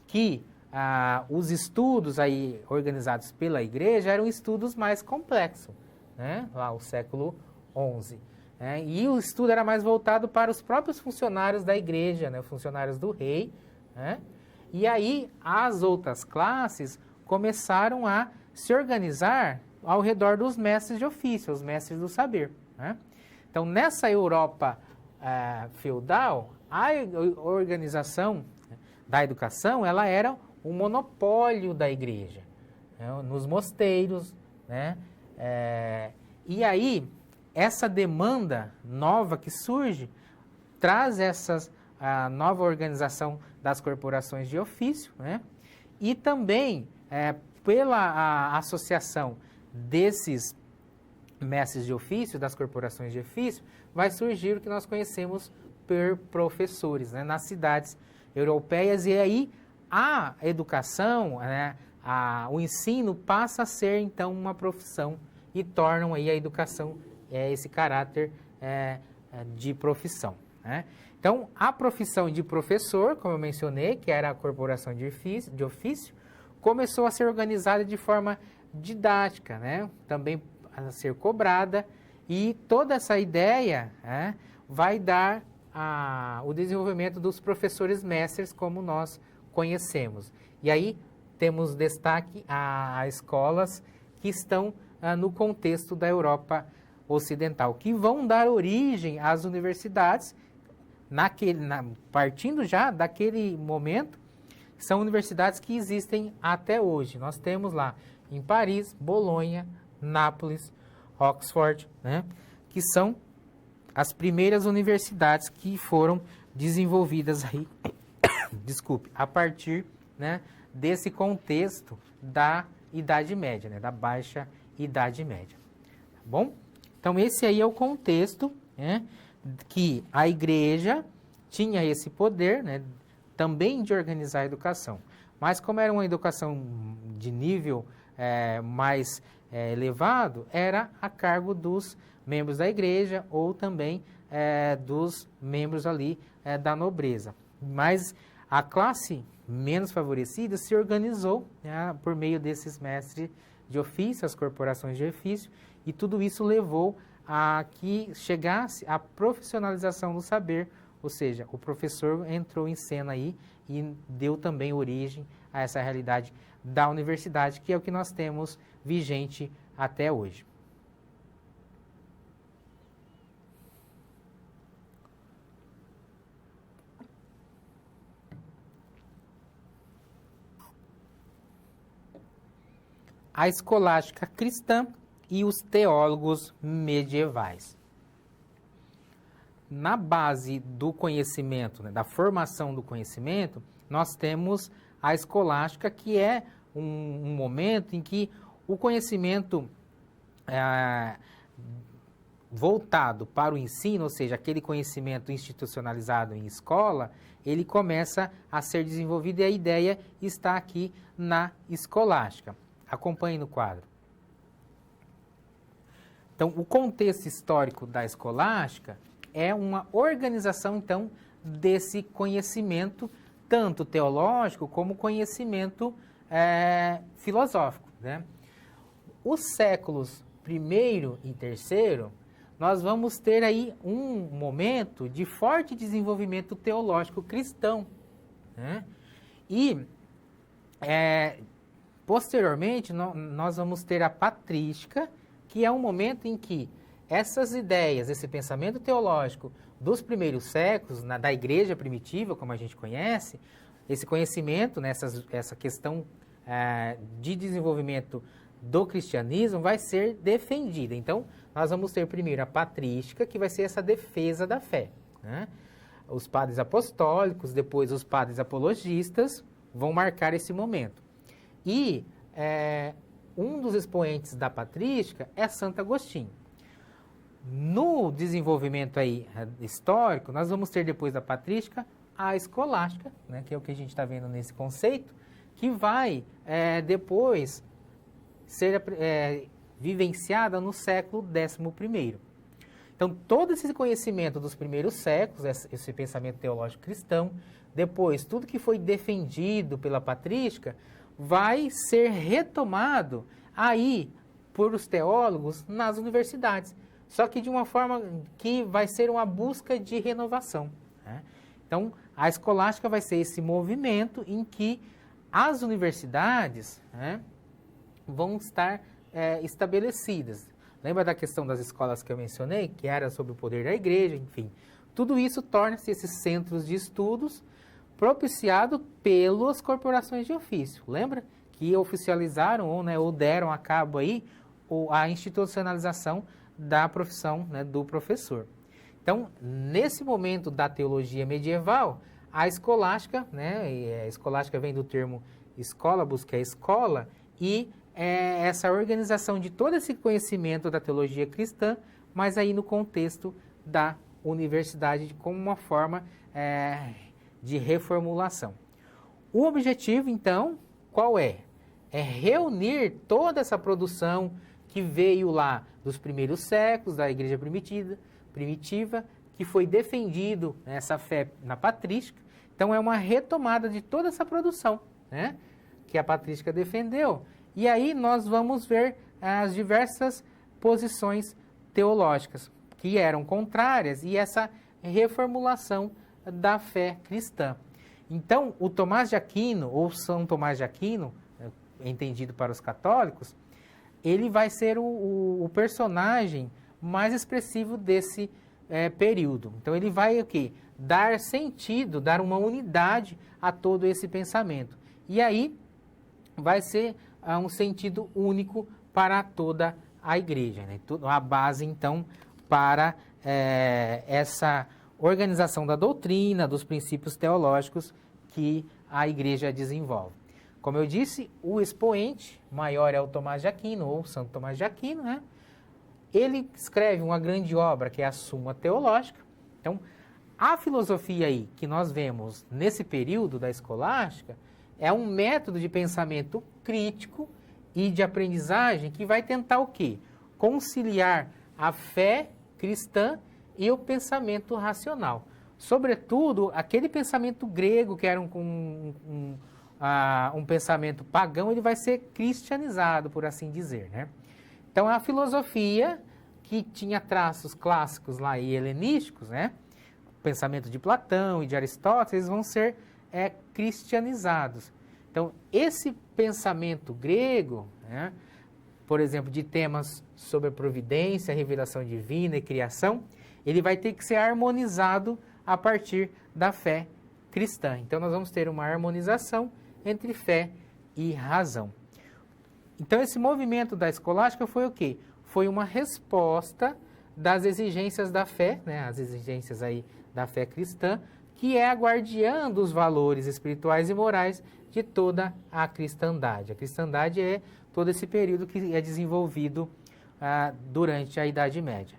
que os estudos aí organizados pela igreja eram estudos mais complexos, né? Lá, o século XI. Né? E o estudo era mais voltado para os próprios funcionários da igreja, né? Funcionários do rei, né? E aí as outras classes começaram a se organizar ao redor dos mestres de ofício, os mestres do saber, né? Então, nessa Europa feudal, a organização da educação, ela era um monopólio da igreja, né? Nos mosteiros, né? E aí, essa demanda nova que surge traz a nova organização das corporações de ofício, né? E também, pela associação desses mestres de ofício, das corporações de ofício, vai surgir o que nós conhecemos por professores, né? Nas cidades europeias. E aí a educação, né? O ensino passa a ser, então, uma profissão e tornam aí a educação esse caráter de profissão, né? Então, a profissão de professor, como eu mencionei, que era a corporação de ofício, começou a ser organizada de forma didática, né? Também a ser cobrada, e toda essa ideia, né, vai dar o desenvolvimento dos professores mestres como nós conhecemos. E aí temos destaque a escolas que estão no contexto da Europa Ocidental, que vão dar origem às universidades. Partindo já daquele momento, são universidades que existem até hoje. Nós temos lá em Paris, Bolonha, Nápoles, Oxford, né, que são as primeiras universidades que foram desenvolvidas aí, desculpe, a partir, né, desse contexto da Idade Média, né, da Baixa Idade Média. Tá bom? Então, esse aí é o contexto, né, que a igreja tinha esse poder, né, também de organizar a educação. Mas como era uma educação de nível mais elevado, era a cargo dos membros da igreja ou também dos membros ali da nobreza. Mas a classe menos favorecida se organizou, né, por meio desses mestres de ofício, as corporações de ofício, e tudo isso levou a que chegasse a profissionalização do saber, ou seja, o professor entrou em cena aí e deu também origem a essa realidade da universidade, que é o que nós temos vigente até hoje. A escolástica cristã e os teólogos medievais. Na base do conhecimento, né, da formação do conhecimento, nós temos a escolástica, que é um momento em que o conhecimento voltado para o ensino, ou seja, aquele conhecimento institucionalizado em escola, ele começa a ser desenvolvido, e a ideia está aqui na escolástica. Acompanhe no quadro. Então, o contexto histórico da escolástica é uma organização, então, desse conhecimento, tanto teológico como conhecimento filosófico, né? Os séculos I e III, nós vamos ter aí um momento de forte desenvolvimento teológico cristão, né? E, posteriormente, nós vamos ter a patrística, que é um momento em que essas ideias, esse pensamento teológico dos primeiros séculos, da igreja primitiva, como a gente conhece, esse conhecimento, né, essa questão de desenvolvimento do cristianismo vai ser defendida. Então, nós vamos ter primeiro a patrística, que vai ser essa defesa da fé, né? Os padres apostólicos, depois os padres apologistas, vão marcar esse momento. E um dos expoentes da patrística é Santo Agostinho. No desenvolvimento aí histórico, nós vamos ter depois da patrística a escolástica, né, que é o que a gente está vendo nesse conceito, que vai depois ser vivenciada no século XI. Então, todo esse conhecimento dos primeiros séculos, esse pensamento teológico cristão, depois tudo que foi defendido pela patrística, vai ser retomado aí por os teólogos nas universidades, só que de uma forma que vai ser uma busca de renovação, né? Então, a escolástica vai ser esse movimento em que as universidades, né, vão estar estabelecidas. Lembra da questão das escolas que eu mencionei, que era sobre o poder da igreja, enfim. Tudo isso torna-se esses centros de estudos propiciado pelas corporações de ofício. Lembra que oficializaram ou deram a cabo aí a institucionalização da profissão, né, do professor. Então, nesse momento da teologia medieval, a escolástica, né, a escolástica vem do termo escolabus, que é escola, e essa organização de todo esse conhecimento da teologia cristã, mas aí no contexto da universidade como uma forma de reformulação. O objetivo, então, qual é? É reunir toda essa produção que veio lá dos primeiros séculos, da igreja primitiva, que foi defendido essa fé na patrística. Então, é uma retomada de toda essa produção, né, que a patrística defendeu. E aí nós vamos ver as diversas posições teológicas que eram contrárias e essa reformulação da fé cristã. Então, o Tomás de Aquino, ou São Tomás de Aquino, entendido para os católicos, ele vai ser o personagem mais expressivo desse período. Então, ele vai o quê? Dar sentido, dar uma unidade a todo esse pensamento. E aí vai ser um sentido único para toda a igreja, né? A base, então, para essa organização da doutrina, dos princípios teológicos que a igreja desenvolve. Como eu disse, o expoente maior é o Tomás de Aquino, ou Santo Tomás de Aquino, né? Ele escreve uma grande obra, que é a Suma Teológica. Então, a filosofia aí que nós vemos nesse período da escolástica é um método de pensamento crítico e de aprendizagem que vai tentar o quê? Conciliar a fé cristã e o pensamento racional. Sobretudo, aquele pensamento grego, que era um pensamento pagão, ele vai ser cristianizado, por assim dizer, né? Então, a filosofia, que tinha traços clássicos lá e helenísticos, né? O pensamento de Platão e de Aristóteles, eles vão ser cristianizados. Então, esse pensamento grego, né, por exemplo, de temas sobre a providência, revelação divina e criação, ele vai ter que ser harmonizado a partir da fé cristã. Então, nós vamos ter uma harmonização entre fé e razão. Então, esse movimento da escolástica foi o quê? Foi uma resposta das exigências da fé, né, as exigências aí da fé cristã, que é a guardiã dos valores espirituais e morais de toda a cristandade. A cristandade é todo esse período que é desenvolvido durante a Idade Média.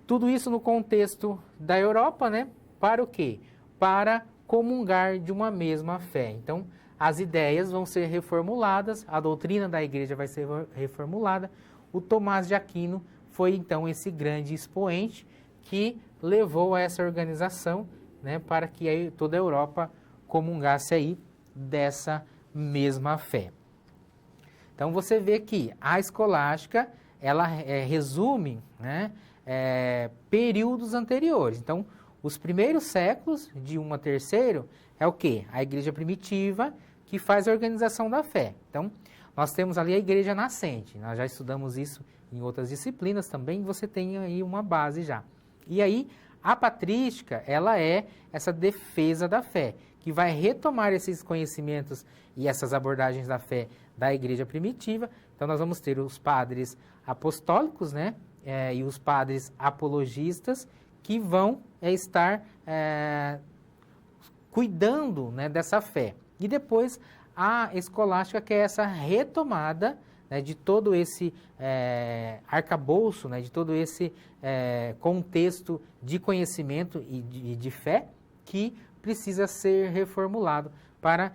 Tudo isso no contexto da Europa, né? Para o quê? Para comungar de uma mesma fé. Então, as ideias vão ser reformuladas, a doutrina da igreja vai ser reformulada. O Tomás de Aquino foi, então, esse grande expoente que levou a essa organização, né, para que aí toda a Europa comungasse aí dessa mesma fé. Então, você vê que a escolástica, ela resume, né, períodos anteriores. Então, os primeiros séculos, de 1 a 3º, é o quê? A igreja primitiva, que faz a organização da fé. Então, nós temos ali a igreja nascente. Nós já estudamos isso em outras disciplinas também, você tem aí uma base já. E aí, a patrística, ela é essa defesa da fé, que vai retomar esses conhecimentos e essas abordagens da fé da igreja primitiva. Então, nós vamos ter os padres apostólicos, né? E os padres apologistas, que vão estar cuidando, né, dessa fé. E depois, a escolástica, que é essa retomada, né, de todo esse arcabouço, né, de todo esse contexto de conhecimento e de fé, que precisa ser reformulado para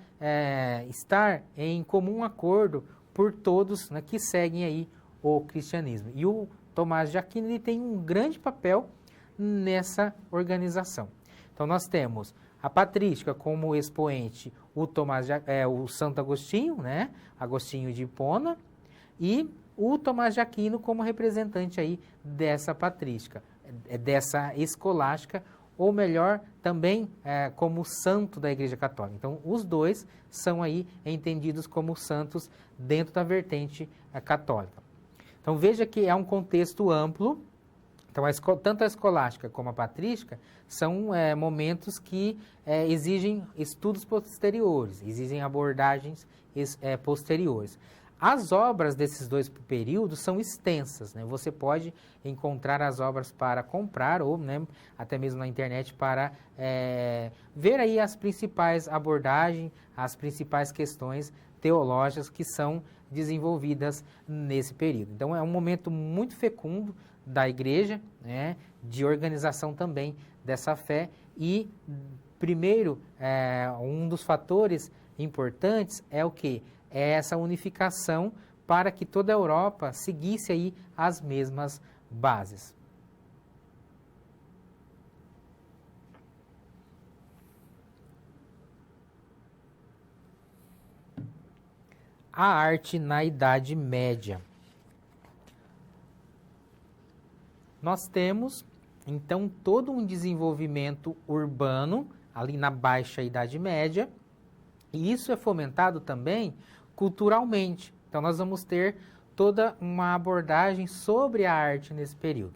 estar em comum acordo por todos, né, que seguem aí o cristianismo. E o Tomás de Aquino, ele tem um grande papel nessa organização. Então, nós temos a patrística como expoente, o Santo Agostinho, né, Agostinho de Hipona, e o Tomás de Aquino como representante aí dessa patrística, dessa escolástica, ou melhor, também como santo da Igreja Católica. Então, os dois são aí entendidos como santos dentro da vertente católica. Então, veja que é um contexto amplo. Então, tanto a escolástica como a patrística são momentos que exigem estudos posteriores, exigem abordagens posteriores. As obras desses dois períodos são extensas, né? Você pode encontrar as obras para comprar ou, né, até mesmo na internet para ver aí as principais abordagens, as principais questões teológicas que são desenvolvidas nesse período. Então, é um momento muito fecundo da igreja, né, de organização também dessa fé. E, primeiro, um dos fatores importantes é o quê? É essa unificação para que toda a Europa seguisse aí as mesmas bases. A arte na Idade Média. Nós temos, então, todo um desenvolvimento urbano ali na Baixa Idade Média, e isso é fomentado também culturalmente. Então, nós vamos ter toda uma abordagem sobre a arte nesse período.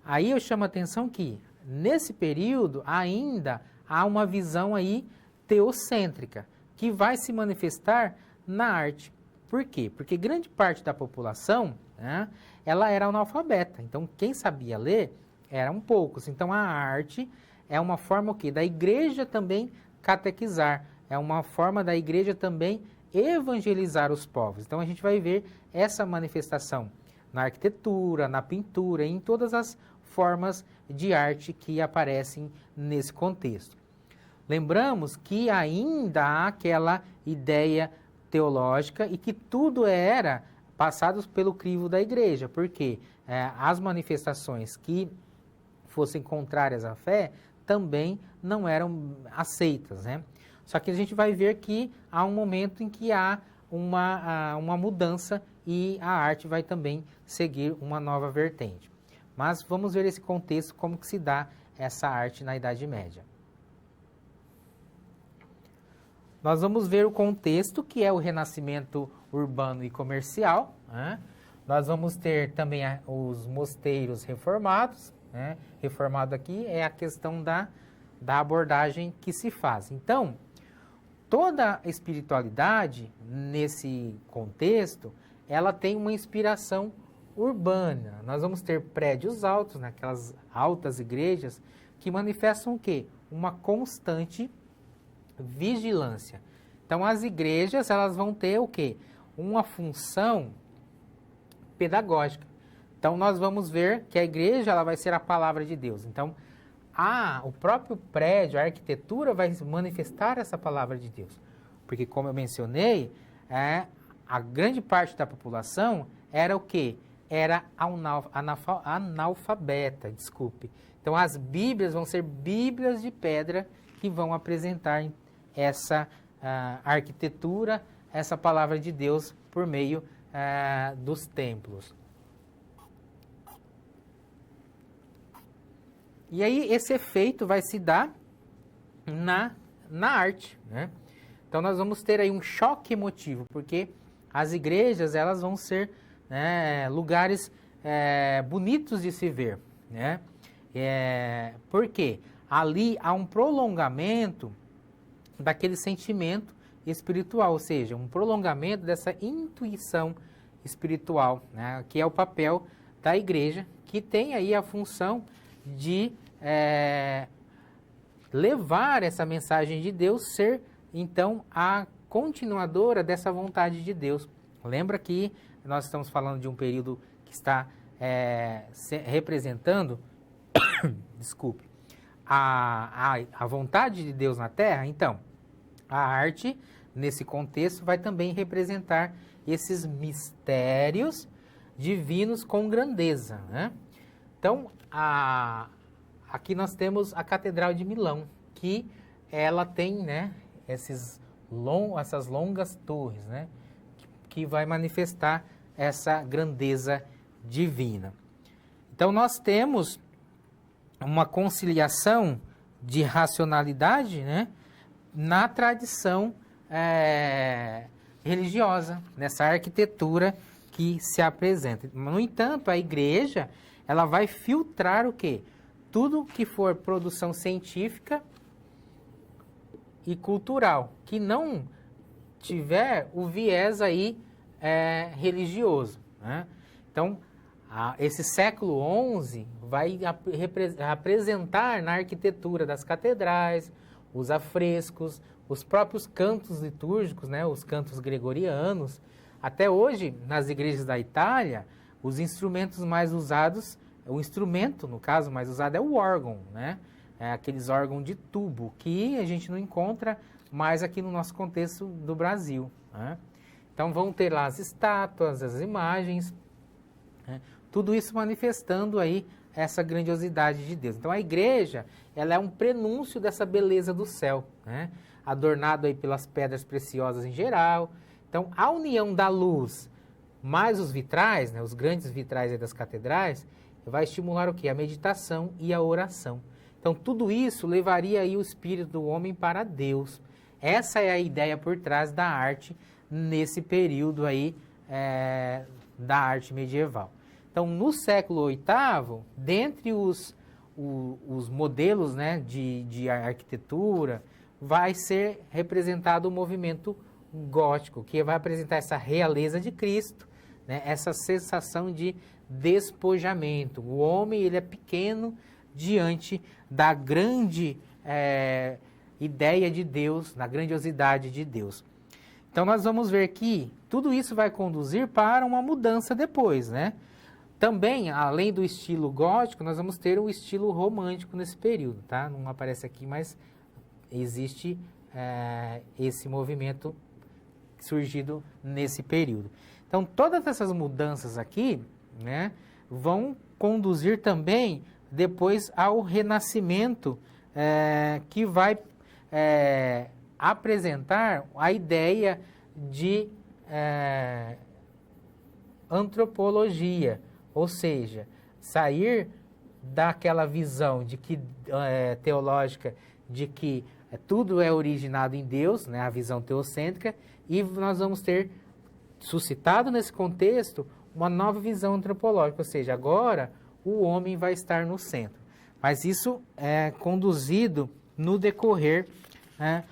Aí eu chamo a atenção que, nesse período, ainda há uma visão aí teocêntrica, que vai se manifestar na arte. Por quê? Porque grande parte da população, né, ela era analfabeta. Então, quem sabia ler eram poucos. Então, a arte é uma forma o quê? Da igreja também catequizar, é uma forma da igreja também evangelizar os povos. Então, a gente vai ver essa manifestação na arquitetura, na pintura, em todas as formas de arte que aparecem nesse contexto. Lembramos que ainda há aquela ideia teológica e que tudo era passado pelo crivo da igreja, porque as manifestações que fossem contrárias à fé também não eram aceitas, né? Só que a gente vai ver que há um momento em que há uma mudança e a arte vai também seguir uma nova vertente. Mas vamos ver esse contexto, como que se dá essa arte na Idade Média. Nós vamos ver o contexto, que é o renascimento urbano e comercial, né? Nós vamos ter também os mosteiros reformados, né? Reformado aqui é a questão da abordagem que se faz. Então, toda a espiritualidade, nesse contexto, ela tem uma inspiração urbana. Nós vamos ter prédios altos, naquelas altas igrejas, que manifestam o quê? Uma constante vigilância. Então, as igrejas, elas vão ter o quê? Uma função pedagógica. Então, nós vamos ver que a igreja, ela vai ser a palavra de Deus. Então, o próprio prédio, a arquitetura vai manifestar essa palavra de Deus. Porque, como eu mencionei, a grande parte da população era o quê? Era analfabeta, desculpe. Então, as Bíblias vão ser Bíblias de pedra que vão apresentar essa arquitetura, essa palavra de Deus por meio dos templos. E aí esse efeito vai se dar na arte, né? Então nós vamos ter aí um choque emotivo, porque as igrejas elas vão ser, né, lugares bonitos de se ver, né? Porque ali há um prolongamento daquele sentimento espiritual, ou seja, um prolongamento dessa intuição espiritual, né, que é o papel da igreja, que tem aí a função de levar essa mensagem de Deus, ser então a continuadora dessa vontade de Deus. Lembra que nós estamos falando de um período que está representando, desculpe, a vontade de Deus na Terra. Então, a arte, nesse contexto, vai também representar esses mistérios divinos com grandeza, né? Então, aqui nós temos a Catedral de Milão, que ela tem, né, essas longas torres, né, que vai manifestar essa grandeza divina. Então, nós temos uma conciliação de racionalidade, né, na tradição religiosa, nessa arquitetura que se apresenta. No entanto, a igreja ela vai filtrar o quê? Tudo que for produção científica e cultural, que não tiver o viés aí religioso, né? Então, esse século XI vai apresentar na arquitetura das catedrais, os afrescos, os próprios cantos litúrgicos, né, os cantos gregorianos. Até hoje, nas igrejas da Itália, os instrumentos mais usados, o instrumento, no caso, mais usado é o órgão, né? Aqueles órgãos de tubo, que a gente não encontra mais aqui no nosso contexto do Brasil, né? Então, vão ter lá as estátuas, as imagens, né? Tudo isso manifestando aí essa grandiosidade de Deus. Então, a igreja, ela é um prenúncio dessa beleza do céu, né? Adornado aí pelas pedras preciosas em geral. Então, a união da luz mais os vitrais, né, os grandes vitrais aí das catedrais, vai estimular o quê? A meditação e a oração. Então, tudo isso levaria aí o espírito do homem para Deus. Essa é a ideia por trás da arte nesse período aí da arte medieval. Então, no século VIII, dentre os modelos, né, de arquitetura, vai ser representado o movimento gótico, que vai apresentar essa realeza de Cristo, né, essa sensação de despojamento. O homem ele é pequeno diante da grande ideia de Deus, da grandiosidade de Deus. Então, nós vamos ver que tudo isso vai conduzir para uma mudança depois, né? Também, além do estilo gótico, nós vamos ter o estilo romântico nesse período, tá? Não aparece aqui, mas existe esse movimento surgido nesse período. Então, todas essas mudanças aqui, né, vão conduzir também depois ao Renascimento, que vai apresentar a ideia de antropologia, ou seja, sair daquela visão de que teológica de que tudo é originado em Deus, né, a visão teocêntrica, e nós vamos ter suscitado nesse contexto uma nova visão antropológica, ou seja, agora o homem vai estar no centro. Mas isso é conduzido no decorrer, né,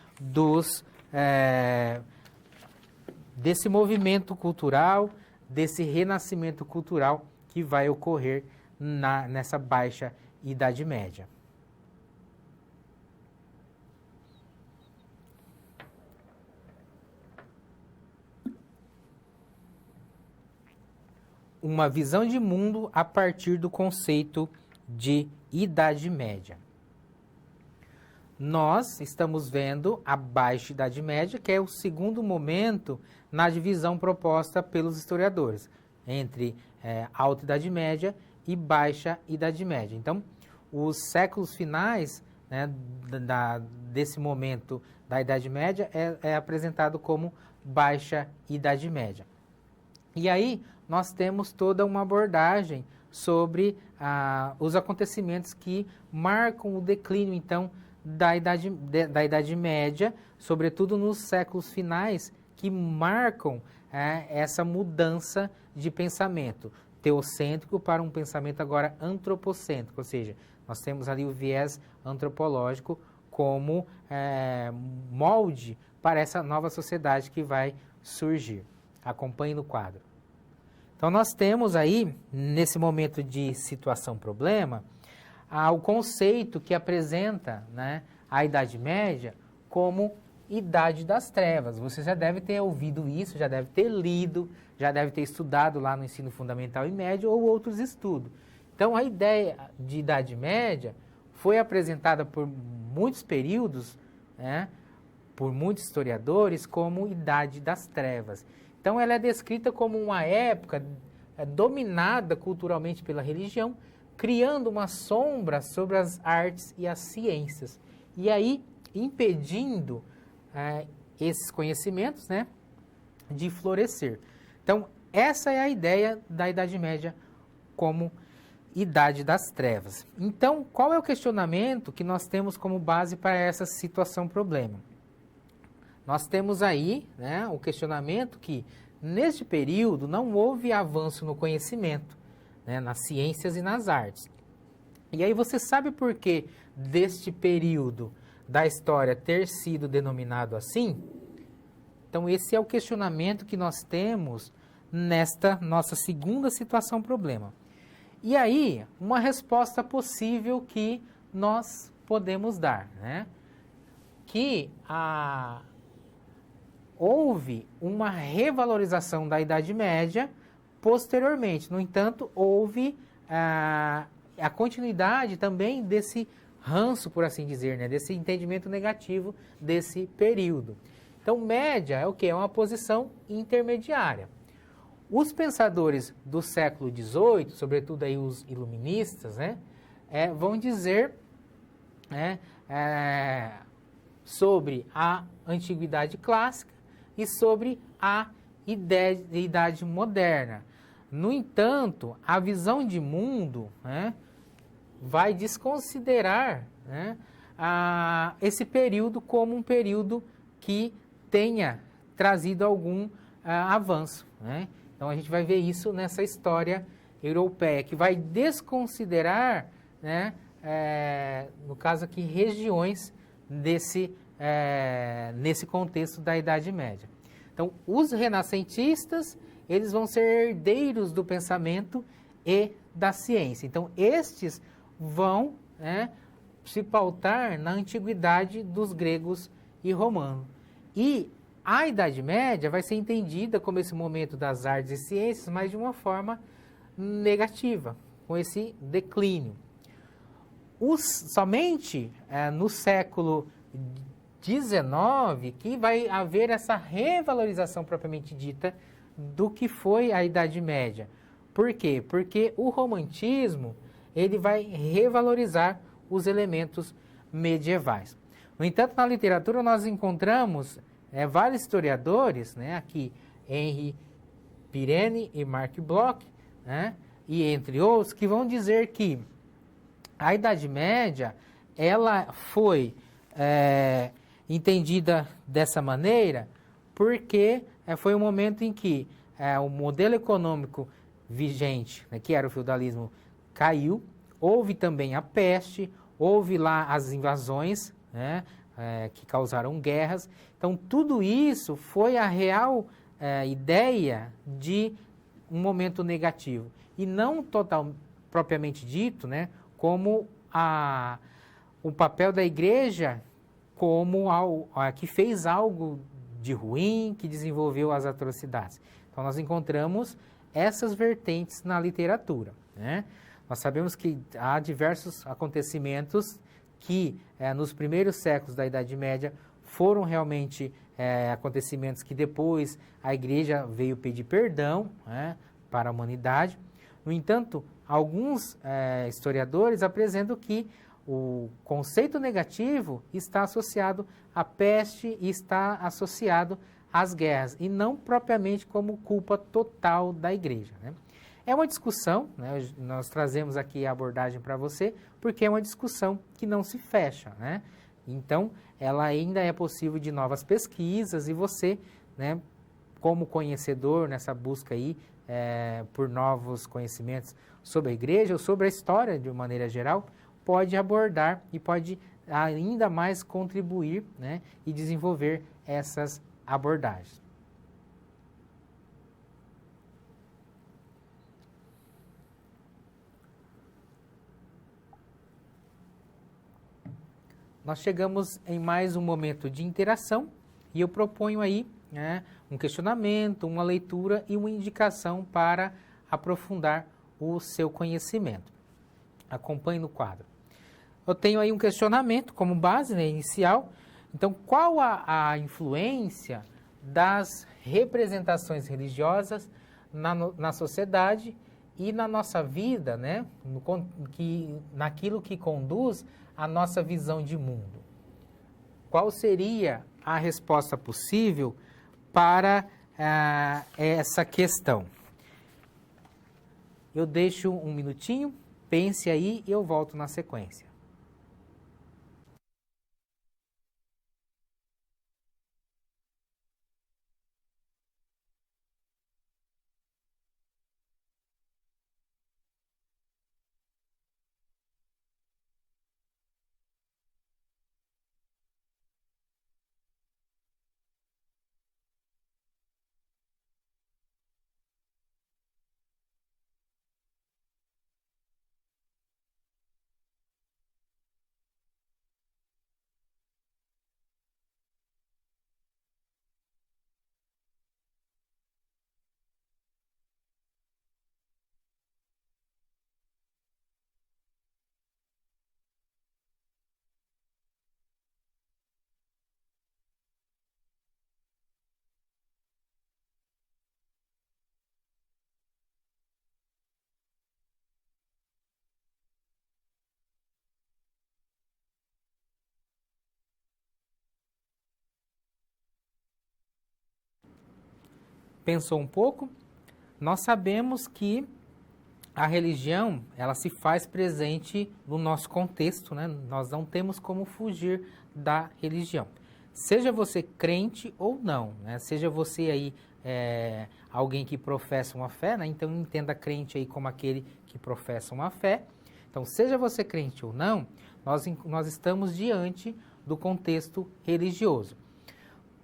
desse movimento cultural, desse renascimento cultural que vai ocorrer nessa baixa Idade Média. Uma visão de mundo a partir do conceito de Idade Média. Nós estamos vendo a Baixa Idade Média, que é o segundo momento na divisão proposta pelos historiadores, entre Alta Idade Média e Baixa Idade Média. Então, os séculos finais, né, desse momento da Idade Média é apresentado como Baixa Idade Média. E aí, nós temos toda uma abordagem sobre os acontecimentos que marcam o declínio, então, da Idade Média, sobretudo nos séculos finais, que marcam essa mudança de pensamento teocêntrico para um pensamento agora antropocêntrico, ou seja, nós temos ali o viés antropológico como molde para essa nova sociedade que vai surgir. Acompanhe no quadro. Então, nós temos aí, nesse momento de situação-problema, o conceito que apresenta, né, a Idade Média como Idade das Trevas. Você já deve ter ouvido isso, já deve ter lido, já deve ter estudado lá no ensino fundamental e médio ou outros estudos. Então, a ideia de Idade Média foi apresentada por muitos períodos, né, por muitos historiadores, como Idade das Trevas. Então, ela é descrita como uma época dominada culturalmente pela religião, criando uma sombra sobre as artes e as ciências. E aí, impedindo esses conhecimentos, né, de florescer. Então, essa é a ideia da Idade Média como Idade das Trevas. Então, qual é o questionamento que nós temos como base para essa situação-problema? Nós temos aí, né, o questionamento que, neste período, não houve avanço no conhecimento, né, nas ciências e nas artes. E aí você sabe por que deste período da história ter sido denominado assim? Então, esse é o questionamento que nós temos nesta nossa segunda situação-problema. E aí, uma resposta possível que nós podemos dar, né? Que houve uma revalorização da Idade Média posteriormente. No entanto, houve a continuidade também desse ranço, por assim dizer, né? Desse entendimento negativo desse período. Então, média é o quê? É uma posição intermediária. Os pensadores do século XVIII, sobretudo aí os iluministas, né, vão dizer, né, sobre a antiguidade clássica e sobre a idade moderna. No entanto, a visão de mundo, né, vai desconsiderar, né, esse período como um período que tenha trazido algum avanço, né? Então, a gente vai ver isso nessa história europeia, que vai desconsiderar, né, no caso aqui, regiões nesse contexto da Idade Média. Então, os renascentistas, eles vão ser herdeiros do pensamento e da ciência. Então, estes vão, né, se pautar na antiguidade dos gregos e romanos. E a Idade Média vai ser entendida como esse momento das artes e ciências, mas de uma forma negativa, com esse declínio. Somente no século XIX que vai haver essa revalorização propriamente dita do que foi a Idade Média. Por quê? Porque o romantismo ele vai revalorizar os elementos medievais. No entanto, na literatura nós encontramos vários historiadores, né, aqui Henri Pirenne e Marc Bloch, né, e entre outros, que vão dizer que a Idade Média ela foi entendida dessa maneira porque foi um momento em que o modelo econômico vigente, né, que era o feudalismo, caiu, houve também a peste, houve lá as invasões, né, que causaram guerras. Então, tudo isso foi a real ideia de um momento negativo. E não propriamente dito, né, como o papel da igreja como que fez algo de ruim, que desenvolveu as atrocidades. Então, nós encontramos essas vertentes na literatura, né? Nós sabemos que há diversos acontecimentos que, nos primeiros séculos da Idade Média, foram realmente acontecimentos que depois a igreja veio pedir perdão, né, para a humanidade. No entanto, alguns historiadores apresentam que o conceito negativo está associado à peste e está associado às guerras, e não propriamente como culpa total da igreja, né? É uma discussão, né? Nós trazemos aqui a abordagem para você, porque é uma discussão que não se fecha, né? Então, ela ainda é possível de novas pesquisas e você, né, como conhecedor nessa busca aí por novos conhecimentos sobre a igreja ou sobre a história de uma maneira geral, pode abordar e pode ainda mais contribuir, né, e desenvolver essas abordagens. Nós chegamos em mais um momento de interação e eu proponho aí, né, um questionamento, uma leitura e uma indicação para aprofundar o seu conhecimento. Acompanhe no quadro. Eu tenho aí um questionamento como base, né, inicial. Então, qual a influência das representações religiosas na sociedade e na nossa vida, né, naquilo que conduz a nossa visão de mundo? Qual seria a resposta possível para essa questão? Eu deixo um minutinho, pense aí e eu volto na sequência. Pensou um pouco? Nós sabemos que a religião, ela se faz presente no nosso contexto, né? Nós não temos como fugir da religião. Seja você crente ou não, né? Seja você aí alguém que professa uma fé, né? Então entenda crente aí como aquele que professa uma fé. Então, seja você crente ou não, nós estamos diante do contexto religioso.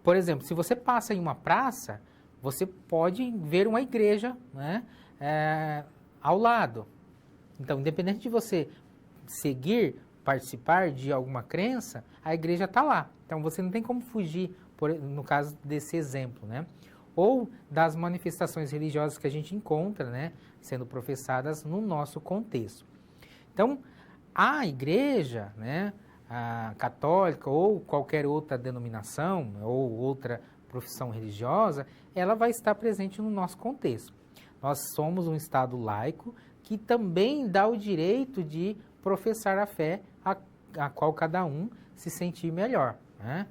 Por exemplo, se você passa em uma praça, você pode ver uma igreja, né, ao lado. Então, independente de você seguir, participar de alguma crença, a igreja está lá. Então, você não tem como fugir, no caso desse exemplo, né? Ou das manifestações religiosas que a gente encontra, né, sendo professadas no nosso contexto. Então, a igreja, né, a católica ou qualquer outra denominação ou outra profissão religiosa, ela vai estar presente no nosso contexto. Nós somos um Estado laico que também dá o direito de professar a fé a qual cada um se sentir melhor, né?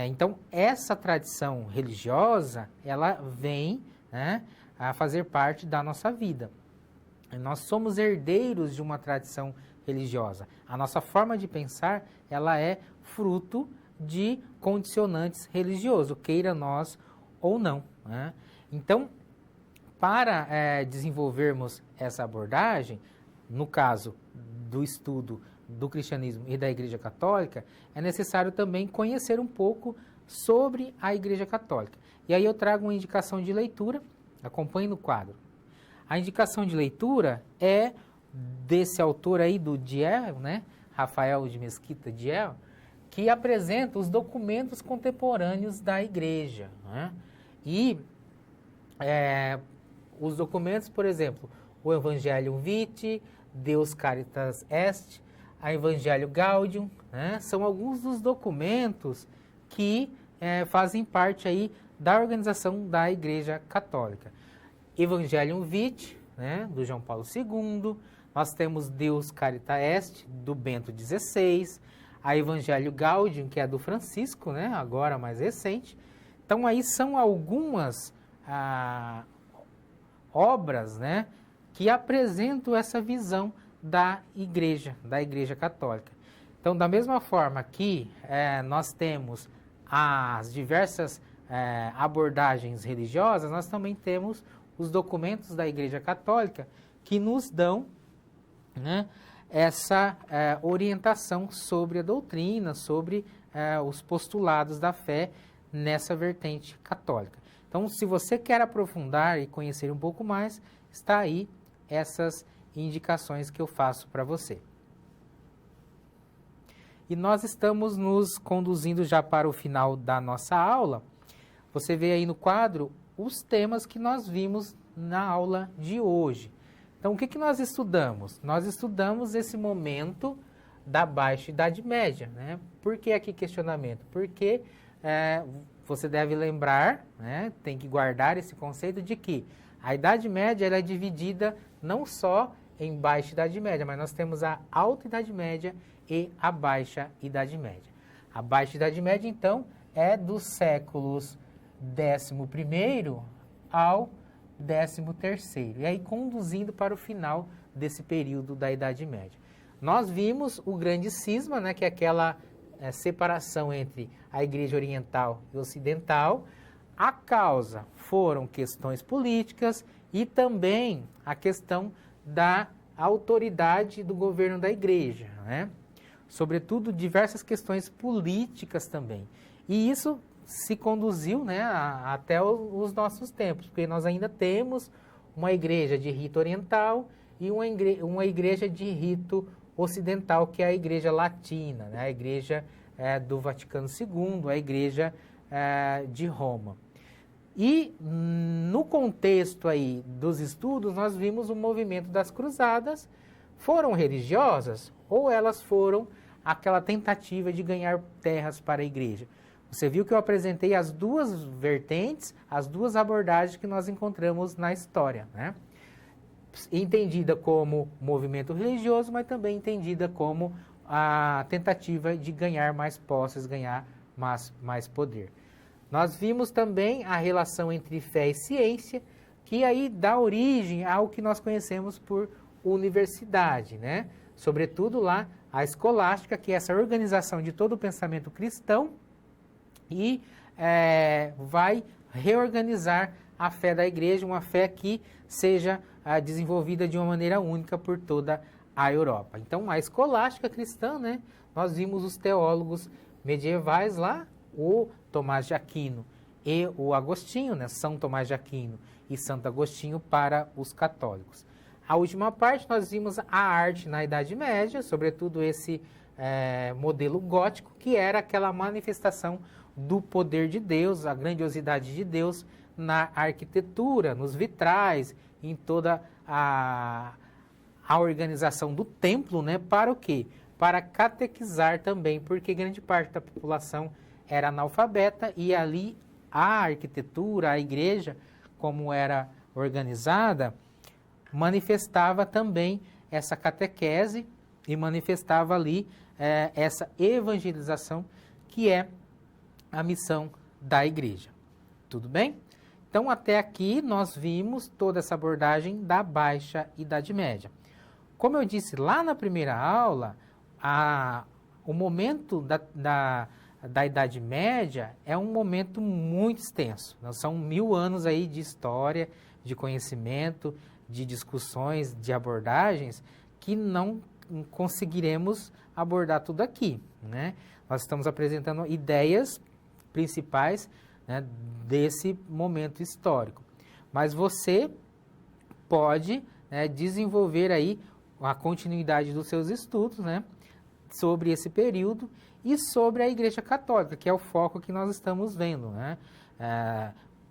Então, essa tradição religiosa, ela vem, né, a fazer parte da nossa vida. Nós somos herdeiros de uma tradição religiosa. A nossa forma de pensar, ela é fruto de condicionantes religiosos, queira nós ou não, né? Então, para desenvolvermos essa abordagem, no caso do estudo do cristianismo e da Igreja Católica, é necessário também conhecer um pouco sobre a Igreja Católica. E aí eu trago uma indicação de leitura, acompanhe no quadro. A indicação de leitura é desse autor aí do Diel, né, Rafael de Mesquita Diel, que apresenta os documentos contemporâneos da Igreja, né? E os documentos, por exemplo, o Evangelium Vitae, Deus Caritas Est, a Evangelho Gaudium, né? São alguns dos documentos que fazem parte aí da organização da Igreja Católica. Evangelium Vitae, né, do João Paulo II, nós temos Deus Caritas Est, do Bento XVI, a Evangelho Gaudium, que é do Francisco, né, agora mais recente. Então, aí são algumas obras, né, que apresentam essa visão da Igreja Católica. Então, da mesma forma que nós temos as diversas abordagens religiosas, nós também temos os documentos da Igreja Católica que nos dão, né, essa orientação sobre a doutrina, sobre os postulados da fé nessa vertente católica. Então, se você quer aprofundar e conhecer um pouco mais, está aí essas indicações que eu faço para você. E nós estamos nos conduzindo já para o final da nossa aula. Você vê aí no quadro os temas que nós vimos na aula de hoje. Então, o que nós estudamos? Nós estudamos esse momento da Baixa Idade Média, né? Por que aqui questionamento? Porque você deve lembrar, né, tem que guardar esse conceito de que a Idade Média ela é dividida não só em Baixa Idade Média, mas nós temos a Alta Idade Média e a Baixa Idade Média. A Baixa Idade Média, então, é dos séculos XI ao XIII, e aí conduzindo para o final desse período da Idade Média. Nós vimos o grande cisma, né, que é aquela separação entre a Igreja Oriental e Ocidental. A causa foram questões políticas e também a questão da autoridade do governo da Igreja, né? Sobretudo diversas questões políticas também. E isso se conduziu, né, até os nossos tempos, porque nós ainda temos uma igreja de rito oriental e uma igreja de rito ocidental, que é a Igreja Latina, né, a Igreja do Vaticano II, a Igreja de Roma. E no contexto aí dos estudos, nós vimos o movimento das cruzadas. Foram religiosas ou elas foram aquela tentativa de ganhar terras para a igreja? Você viu que eu apresentei as duas vertentes, as duas abordagens que nós encontramos na história, né? Entendida como movimento religioso, mas também entendida como a tentativa de ganhar mais posses, ganhar mais poder. Nós vimos também a relação entre fé e ciência, que aí dá origem ao que nós conhecemos por universidade, né? Sobretudo lá a escolástica, que é essa organização de todo o pensamento cristão e vai reorganizar a fé da igreja, uma fé que seja desenvolvida de uma maneira única por toda a Europa. Então, a escolástica cristã, né? Nós vimos os teólogos medievais lá, o Tomás de Aquino e o Agostinho, né? São Tomás de Aquino e Santo Agostinho para os católicos. A última parte nós vimos a arte na Idade Média, sobretudo esse modelo gótico, que era aquela manifestação do poder de Deus, a grandiosidade de Deus na arquitetura, nos vitrais, em toda a organização do templo, né? Para o quê? Para catequizar também, porque grande parte da população era analfabeta e ali a arquitetura, a igreja, como era organizada, manifestava também essa catequese e manifestava ali essa evangelização, que é a missão da igreja. Tudo bem? Então, até aqui nós vimos toda essa abordagem da Baixa Idade Média. Como eu disse lá na primeira aula, o momento da Idade Média é um momento muito extenso. São 1000 anos aí de história, de conhecimento, de discussões, de abordagens, que não conseguiremos abordar tudo aqui, né? Nós estamos apresentando ideias principais, né, desse momento histórico. Mas você pode, né, desenvolver aí a continuidade dos seus estudos, né, sobre esse período e sobre a Igreja Católica, que é o foco que nós estamos vendo, né?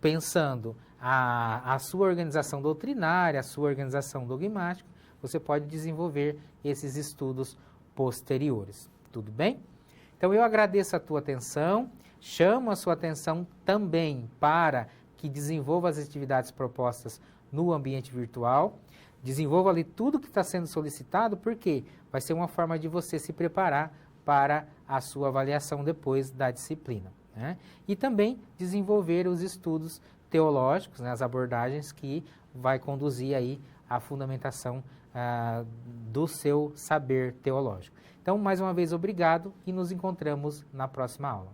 Pensando a sua organização doutrinária, a sua organização dogmática, você pode desenvolver esses estudos posteriores. Tudo bem? Então, eu agradeço a tua atenção, chamo a sua atenção também para que desenvolva as atividades propostas no ambiente virtual, desenvolva ali tudo que está sendo solicitado, porque vai ser uma forma de você se preparar para a sua avaliação depois da disciplina, né? E também desenvolver os estudos teológicos, né, as abordagens que vai conduzir aí a fundamentação do seu saber teológico. Então, mais uma vez, obrigado e nos encontramos na próxima aula.